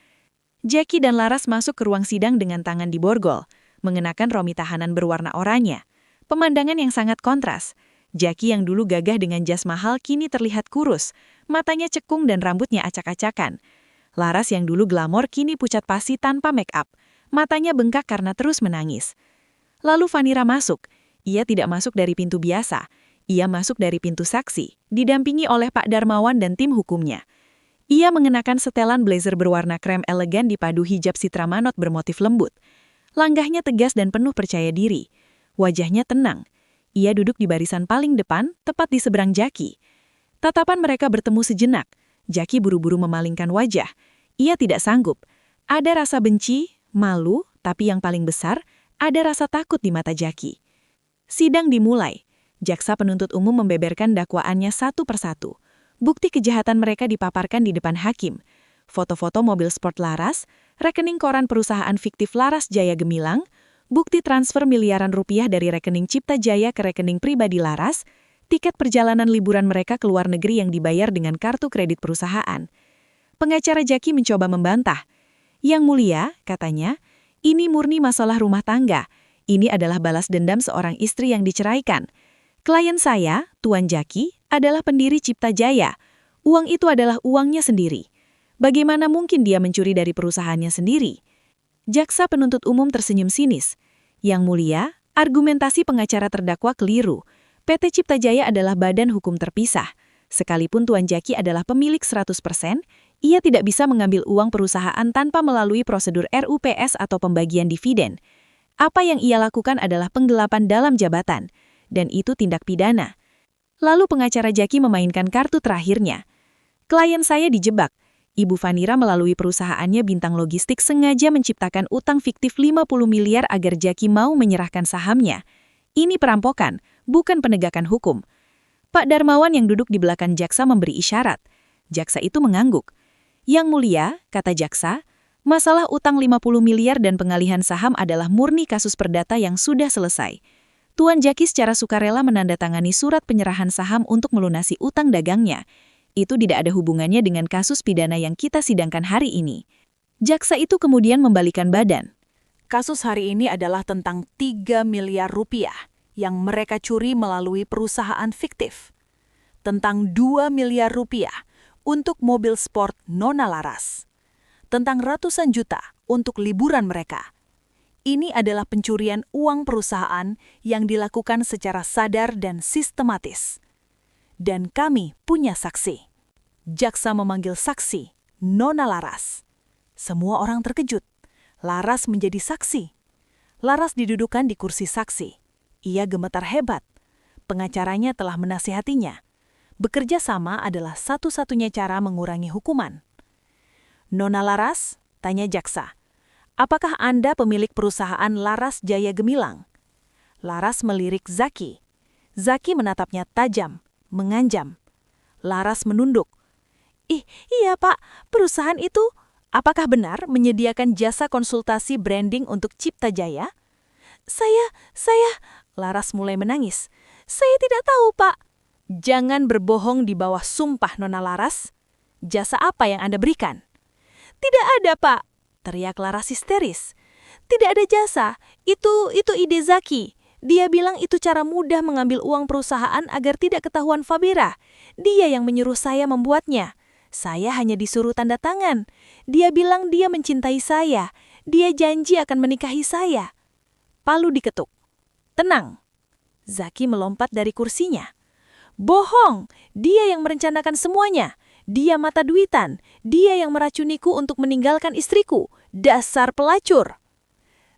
Jackie dan Laras masuk ke ruang sidang dengan tangan di borgol, mengenakan rompi tahanan berwarna oranye. Pemandangan yang sangat kontras. Jackie yang dulu gagah dengan jas mahal kini terlihat kurus, matanya cekung dan rambutnya acak-acakan. Laras yang dulu glamor kini pucat pasi tanpa make up, matanya bengkak karena terus menangis. Lalu Vanira masuk. Ia tidak masuk dari pintu biasa. Ia masuk dari pintu saksi, didampingi oleh Pak Darmawan dan tim hukumnya. Ia mengenakan setelan blazer berwarna krem elegan dipadu hijab Citra Manot bermotif lembut. Langgahnya tegas dan penuh percaya diri. Wajahnya tenang. Ia duduk di barisan paling depan, tepat di seberang Jackie. Tatapan mereka bertemu sejenak. Jackie buru-buru memalingkan wajah. Ia tidak sanggup. Ada rasa benci, malu, tapi yang paling besar, ada rasa takut di mata Jackie. Sidang dimulai. Jaksa penuntut umum membeberkan dakwaannya satu persatu. Bukti kejahatan mereka dipaparkan di depan hakim. Foto-foto mobil sport Laras, rekening koran perusahaan fiktif Laras Jaya Gemilang, bukti transfer miliaran rupiah dari rekening Cipta Jaya ke rekening pribadi Laras, tiket perjalanan liburan mereka ke luar negeri yang dibayar dengan kartu kredit perusahaan. Pengacara Jackie mencoba membantah. Yang mulia, katanya, ini murni masalah rumah tangga. Ini adalah balas dendam seorang istri yang diceraikan. Klien saya, Tuan Jackie, adalah pendiri Cipta Jaya. Uang itu adalah uangnya sendiri. Bagaimana mungkin dia mencuri dari perusahaannya sendiri? Jaksa penuntut umum tersenyum sinis. Yang mulia, argumentasi pengacara terdakwa keliru. PT Cipta Jaya adalah badan hukum terpisah. Sekalipun Tuan Jackie adalah pemilik 100%, ia tidak bisa mengambil uang perusahaan tanpa melalui prosedur RUPS atau pembagian dividen. Apa yang ia lakukan adalah penggelapan dalam jabatan, dan itu tindak pidana. Lalu pengacara Jackie memainkan kartu terakhirnya. Klien saya dijebak. Ibu Vanira melalui perusahaannya Bintang Logistik sengaja menciptakan utang fiktif 50 miliar agar Jackie mau menyerahkan sahamnya. Ini perampokan, bukan penegakan hukum. Pak Darmawan yang duduk di belakang jaksa memberi isyarat. Jaksa itu mengangguk. Yang mulia, kata jaksa, masalah utang 50 miliar dan pengalihan saham adalah murni kasus perdata yang sudah selesai. Tuan Jackie secara sukarela menandatangani surat penyerahan saham untuk melunasi utang dagangnya. Itu tidak ada hubungannya dengan kasus pidana yang kita sidangkan hari ini. Jaksa itu kemudian membalikan badan. Kasus hari ini adalah tentang 3 miliar rupiah yang mereka curi melalui perusahaan fiktif. Tentang 2 miliar rupiah untuk mobil sport Nona Laras. Tentang ratusan juta untuk liburan mereka. Ini adalah pencurian uang perusahaan yang dilakukan secara sadar dan sistematis. Dan kami punya saksi. Jaksa memanggil saksi, Nona Laras. Semua orang terkejut. Laras menjadi saksi. Laras didudukan di kursi saksi. Ia gemetar hebat. Pengacaranya telah menasihatinya. Bekerja sama adalah satu-satunya cara mengurangi hukuman. Nona Laras, tanya jaksa, apakah Anda pemilik perusahaan Laras Jaya Gemilang? Laras melirik Zaki. Zaki menatapnya tajam, menganjam. Laras menunduk. Iya Pak, perusahaan itu, apakah benar menyediakan jasa konsultasi branding untuk Cipta Jaya? Saya, Laras mulai menangis. Saya tidak tahu Pak. Jangan berbohong di bawah sumpah Nona Laras. Jasa apa yang Anda berikan? Tidak ada, Pak, teriak Laras histeris. Tidak ada jasa, itu ide Zaki. Dia bilang itu cara mudah mengambil uang perusahaan agar tidak ketahuan Fabira. Dia yang menyuruh saya membuatnya. Saya hanya disuruh tanda tangan. Dia bilang dia mencintai saya. Dia janji akan menikahi saya. Palu diketuk. Tenang. Zaki melompat dari kursinya. Bohong, dia yang merencanakan semuanya. Dia mata duitan. Dia yang meracuniku untuk meninggalkan istriku. Dasar pelacur.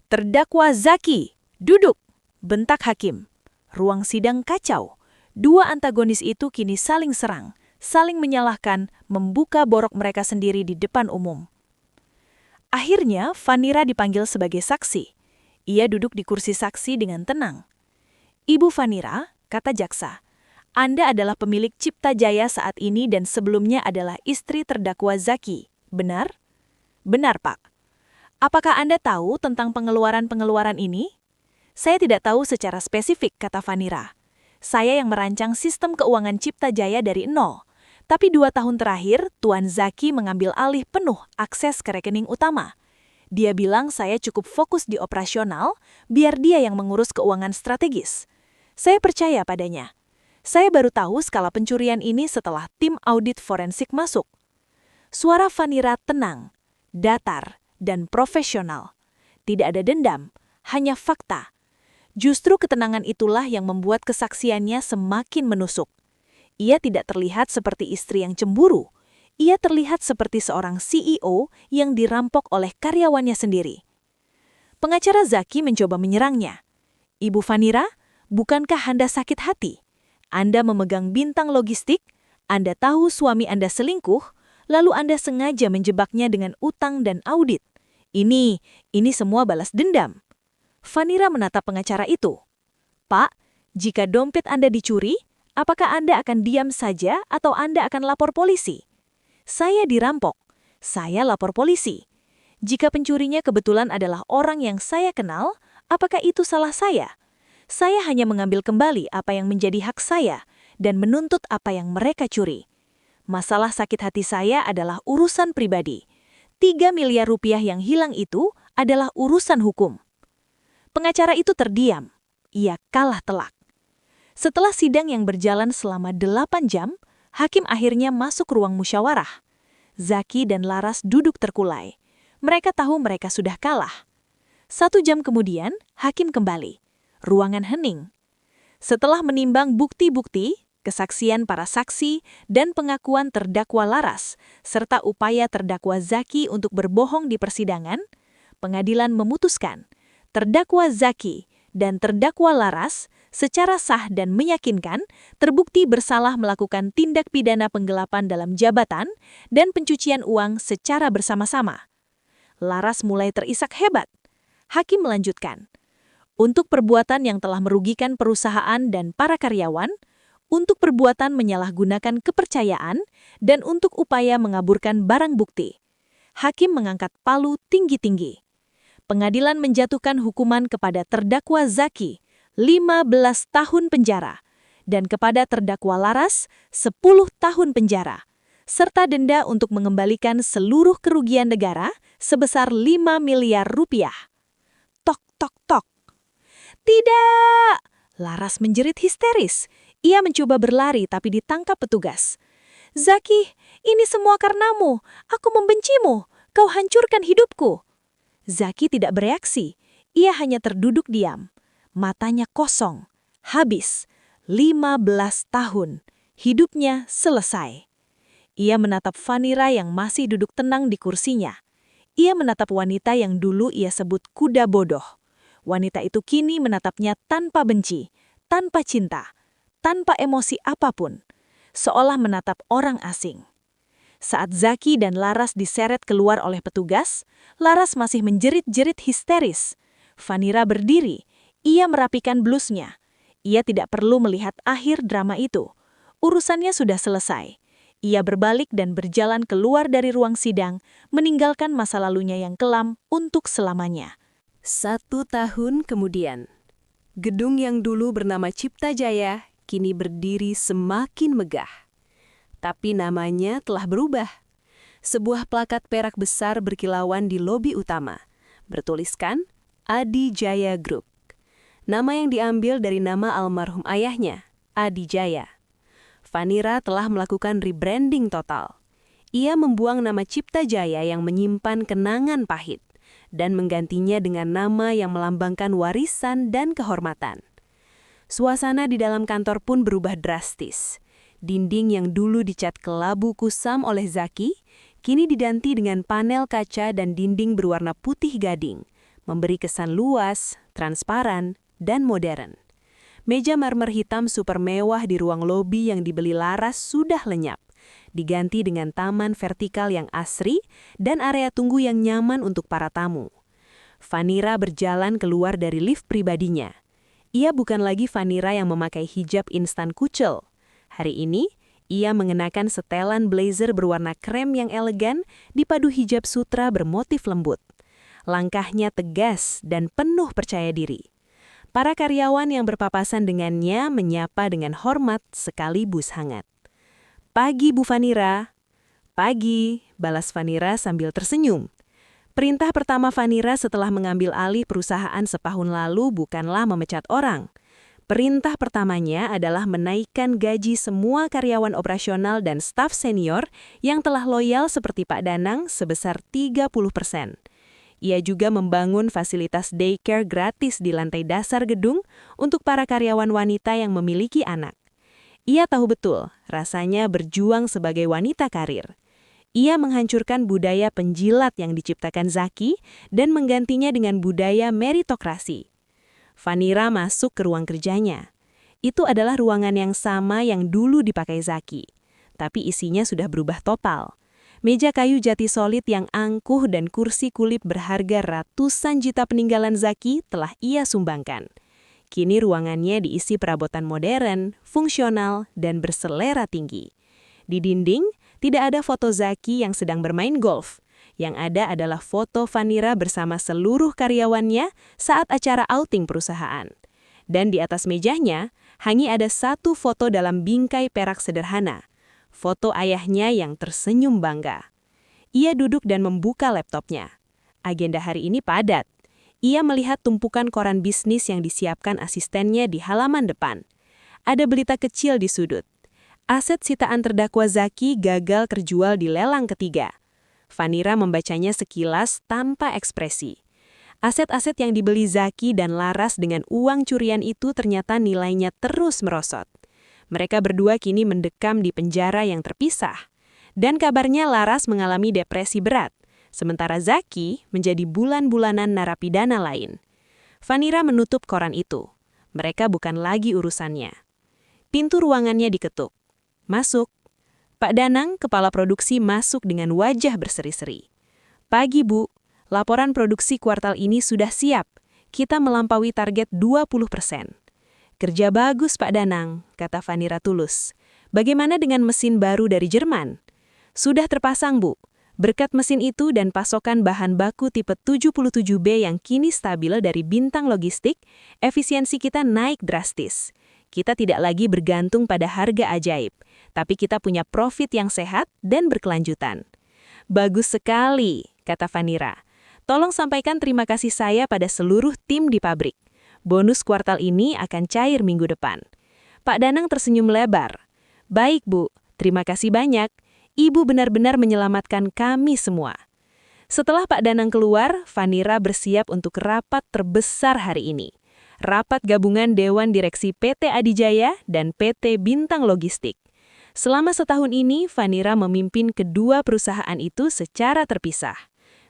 Terdakwa Zaki, duduk, bentak hakim. Ruang sidang kacau. Dua antagonis itu kini saling serang, saling menyalahkan, membuka borok mereka sendiri di depan umum. Akhirnya, Vanira dipanggil sebagai saksi. Ia duduk di kursi saksi dengan tenang. Ibu Vanira, kata jaksa, Anda adalah pemilik Cipta Jaya saat ini dan sebelumnya adalah istri terdakwa Zaki, benar? Benar, Pak. Apakah Anda tahu tentang pengeluaran-pengeluaran ini? Saya tidak tahu secara spesifik, kata Vanira. Saya yang merancang sistem keuangan Cipta Jaya dari nol. Tapi 2 tahun terakhir, Tuan Zaki mengambil alih penuh akses ke rekening utama. Dia bilang saya cukup fokus di operasional, biar dia yang mengurus keuangan strategis. Saya percaya padanya. Saya baru tahu skala pencurian ini setelah tim audit forensik masuk. Suara Vanira tenang, datar, dan profesional. Tidak ada dendam, hanya fakta. Justru ketenangan itulah yang membuat kesaksiannya semakin menusuk. Ia tidak terlihat seperti istri yang cemburu. Ia terlihat seperti seorang CEO yang dirampok oleh karyawannya sendiri. Pengacara Zaki mencoba menyerangnya. Ibu Vanira, bukankah Anda sakit hati? Anda memegang bintang logistik, Anda tahu suami Anda selingkuh, lalu Anda sengaja menjebaknya dengan utang dan audit. Ini semua balas dendam. Vanira menatap pengacara itu. Pak, jika dompet Anda dicuri, apakah Anda akan diam saja atau Anda akan lapor polisi? Saya dirampok. Saya lapor polisi. Jika pencurinya kebetulan adalah orang yang saya kenal, apakah itu salah saya? Saya hanya mengambil kembali apa yang menjadi hak saya dan menuntut apa yang mereka curi. Masalah sakit hati saya adalah urusan pribadi. 3 miliar rupiah yang hilang itu adalah urusan hukum. Pengacara itu terdiam. Ia kalah telak. Setelah sidang yang berjalan selama 8 jam, hakim akhirnya masuk ruang musyawarah. Zaki dan Laras duduk terkulai. Mereka tahu mereka sudah kalah. 1 jam kemudian, hakim kembali. Ruangan hening. Setelah menimbang bukti-bukti, kesaksian para saksi, dan pengakuan terdakwa Laras, serta upaya terdakwa Zaki untuk berbohong di persidangan, pengadilan memutuskan terdakwa Zaki dan terdakwa Laras secara sah dan meyakinkan terbukti bersalah melakukan tindak pidana penggelapan dalam jabatan dan pencucian uang secara bersama-sama. Laras mulai terisak hebat. Hakim melanjutkan, untuk perbuatan yang telah merugikan perusahaan dan para karyawan, untuk perbuatan menyalahgunakan kepercayaan, dan untuk upaya mengaburkan barang bukti. Hakim mengangkat palu tinggi-tinggi. Pengadilan menjatuhkan hukuman kepada terdakwa Zaki 15 tahun penjara dan kepada terdakwa Laras 10 tahun penjara, serta denda untuk mengembalikan seluruh kerugian negara sebesar 5 miliar rupiah. Tok, tok, tok. Tidak! Laras menjerit histeris. Ia mencoba berlari tapi ditangkap petugas. Zaki, ini semua karenamu. Aku membencimu. Kau hancurkan hidupku. Zaki tidak bereaksi. Ia hanya terduduk diam. Matanya kosong. Habis. 15 tahun. Hidupnya selesai. Ia menatap Vanira yang masih duduk tenang di kursinya. Ia menatap wanita yang dulu ia sebut kuda bodoh. Wanita itu kini menatapnya tanpa benci, tanpa cinta, tanpa emosi apapun. Seolah menatap orang asing. Saat Zaki dan Laras diseret keluar oleh petugas, Laras masih menjerit-jerit histeris. Vanira berdiri. Ia merapikan blusnya. Ia tidak perlu melihat akhir drama itu. Urusannya sudah selesai. Ia berbalik dan berjalan keluar dari ruang sidang, meninggalkan masa lalunya yang kelam untuk selamanya. 1 tahun kemudian, gedung yang dulu bernama Cipta Jaya kini berdiri semakin megah. Tapi namanya telah berubah. Sebuah plakat perak besar berkilauan di lobi utama, bertuliskan Adi Jaya Group. Nama yang diambil dari nama almarhum ayahnya, Adi Jaya. Vanira telah melakukan rebranding total. Ia membuang nama Cipta Jaya yang menyimpan kenangan pahit dan menggantinya dengan nama yang melambangkan warisan dan kehormatan. Suasana di dalam kantor pun berubah drastis. Dinding yang dulu dicat kelabu kusam oleh Zaki, kini diganti dengan panel kaca dan dinding berwarna putih gading, memberi kesan luas, transparan, dan modern. Meja marmer hitam super mewah di ruang lobi yang dibeli Laras sudah lenyap, diganti dengan taman vertikal yang asri dan area tunggu yang nyaman untuk para tamu. Vanira berjalan keluar dari lift pribadinya. Ia bukan lagi Vanira yang memakai hijab instan kucel. Hari ini, ia mengenakan setelan blazer berwarna krem yang elegan dipadu hijab sutra bermotif lembut. Langkahnya tegas dan penuh percaya diri. Para karyawan yang berpapasan dengannya menyapa dengan hormat sekaligus hangat. "Pagi, Bu Vanira." "Pagi," balas Vanira sambil tersenyum. Perintah pertama Vanira setelah mengambil alih perusahaan setahun lalu bukanlah memecat orang. Perintah pertamanya adalah menaikkan gaji semua karyawan operasional dan staf senior yang telah loyal seperti Pak Danang sebesar 30%. Ia juga membangun fasilitas daycare gratis di lantai dasar gedung untuk para karyawan wanita yang memiliki anak. Ia tahu betul rasanya berjuang sebagai wanita karir. Ia menghancurkan budaya penjilat yang diciptakan Zaki dan menggantinya dengan budaya meritokrasi. Vanira masuk ke ruang kerjanya. Itu adalah ruangan yang sama yang dulu dipakai Zaki, tapi isinya sudah berubah total. Meja kayu jati solid yang angkuh dan kursi kulit berharga ratusan juta peninggalan Zaki telah ia sumbangkan. Kini ruangannya diisi perabotan modern, fungsional, dan berselera tinggi. Di dinding, tidak ada foto Zaki yang sedang bermain golf. Yang ada adalah foto Vanira bersama seluruh karyawannya saat acara outing perusahaan. Dan di atas mejanya, hanya ada satu foto dalam bingkai perak sederhana. Foto ayahnya yang tersenyum bangga. Ia duduk dan membuka laptopnya. Agenda hari ini padat. Ia melihat tumpukan koran bisnis yang disiapkan asistennya di halaman depan. Ada berita kecil di sudut. Aset sitaan terdakwa Zaki gagal terjual di lelang ketiga. Vanira membacanya sekilas tanpa ekspresi. Aset-aset yang dibeli Zaki dan Laras dengan uang curian itu ternyata nilainya terus merosot. Mereka berdua kini mendekam di penjara yang terpisah. Dan kabarnya Laras mengalami depresi berat, sementara Zaki menjadi bulan-bulanan narapidana lain. Vanira menutup koran itu. Mereka bukan lagi urusannya. Pintu ruangannya diketuk. "Masuk." Pak Danang, kepala produksi, masuk dengan wajah berseri-seri. "Pagi, Bu. Laporan produksi kuartal ini sudah siap. Kita melampaui target 20%. "Kerja bagus, Pak Danang," kata Vanira tulus. "Bagaimana dengan mesin baru dari Jerman?" "Sudah terpasang, Bu. Berkat mesin itu dan pasokan bahan baku tipe 77B yang kini stabil dari Bintang Logistik, efisiensi kita naik drastis. Kita tidak lagi bergantung pada harga ajaib, tapi kita punya profit yang sehat dan berkelanjutan." "Bagus sekali," kata Vanira. "Tolong sampaikan terima kasih saya pada seluruh tim di pabrik. Bonus kuartal ini akan cair minggu depan." Pak Danang tersenyum lebar. "Baik, Bu. Terima kasih banyak. Ibu benar-benar menyelamatkan kami semua." Setelah Pak Danang keluar, Vanira bersiap untuk rapat terbesar hari ini. Rapat gabungan Dewan Direksi PT Adijaya dan PT Bintang Logistik. Selama setahun ini, Vanira memimpin kedua perusahaan itu secara terpisah.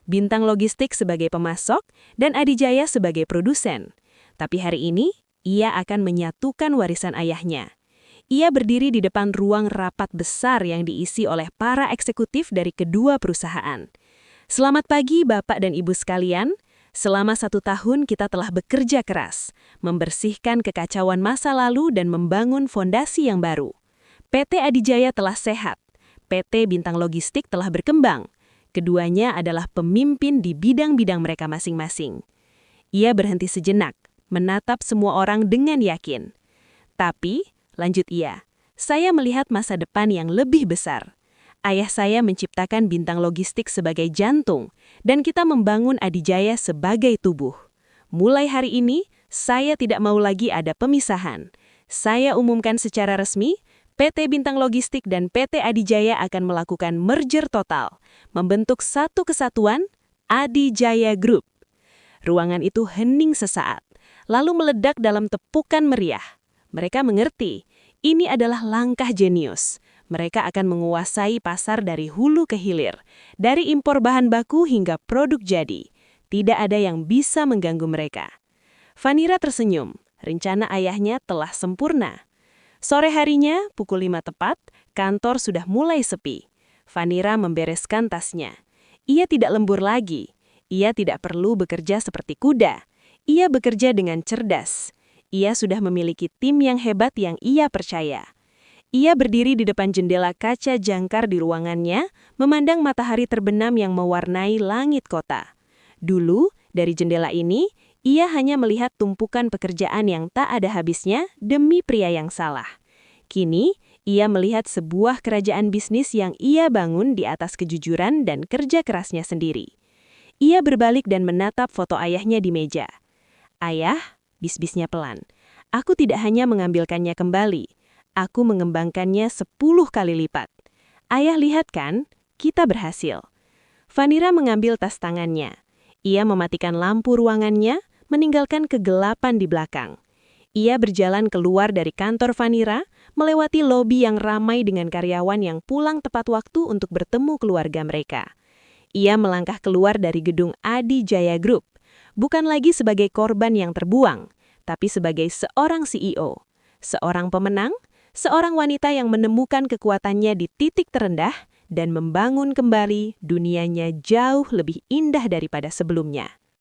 Bintang Logistik sebagai pemasok dan Adijaya sebagai produsen. Tapi hari ini, ia akan menyatukan warisan ayahnya. Ia berdiri di depan ruang rapat besar yang diisi oleh para eksekutif dari kedua perusahaan. "Selamat pagi Bapak dan Ibu sekalian. Selama 1 tahun kita telah bekerja keras, membersihkan kekacauan masa lalu dan membangun fondasi yang baru. PT Adijaya telah sehat. PT Bintang Logistik telah berkembang. Keduanya adalah pemimpin di bidang-bidang mereka masing-masing." Ia berhenti sejenak, menatap semua orang dengan yakin. "Tapi," lanjut ia, "saya melihat masa depan yang lebih besar. Ayah saya menciptakan Bintang Logistik sebagai jantung, dan kita membangun Adijaya sebagai tubuh. Mulai hari ini, saya tidak mau lagi ada pemisahan. Saya umumkan secara resmi, PT Bintang Logistik dan PT Adijaya akan melakukan merger total, membentuk satu kesatuan, Adijaya Group." Ruangan itu hening sesaat, lalu meledak dalam tepukan meriah. Mereka mengerti, ini adalah langkah jenius. Mereka akan menguasai pasar dari hulu ke hilir, dari impor bahan baku hingga produk jadi. Tidak ada yang bisa mengganggu mereka. Vanira tersenyum, rencana ayahnya telah sempurna. Sore harinya, pukul 5 tepat, kantor sudah mulai sepi. Vanira membereskan tasnya. Ia tidak lembur lagi. Ia tidak perlu bekerja seperti kuda. Ia bekerja dengan cerdas. Ia sudah memiliki tim yang hebat yang ia percaya. Ia berdiri di depan jendela kaca jangkar di ruangannya, memandang matahari terbenam yang mewarnai langit kota. Dulu, dari jendela ini, Ia hanya melihat tumpukan pekerjaan yang tak ada habisnya demi pria yang salah. Kini, ia melihat sebuah kerajaan bisnis yang ia bangun di atas kejujuran dan kerja kerasnya sendiri. Ia berbalik dan menatap foto ayahnya di meja. "Ayah," bis-bisnya pelan, "aku tidak hanya mengambilkannya kembali, aku mengembangkannya 10 kali lipat. Ayah lihat kan, kita berhasil." Vanira mengambil tas tangannya. Ia mematikan lampu ruangannya, meninggalkan kegelapan di belakang. Ia berjalan keluar dari kantor Vanira, melewati lobi yang ramai dengan karyawan yang pulang tepat waktu untuk bertemu keluarga mereka. Ia melangkah keluar dari gedung Adi Jaya Group, bukan lagi sebagai korban yang terbuang, tapi sebagai seorang CEO, seorang pemenang, seorang wanita yang menemukan kekuatannya di titik terendah dan membangun kembali dunianya jauh lebih indah daripada sebelumnya.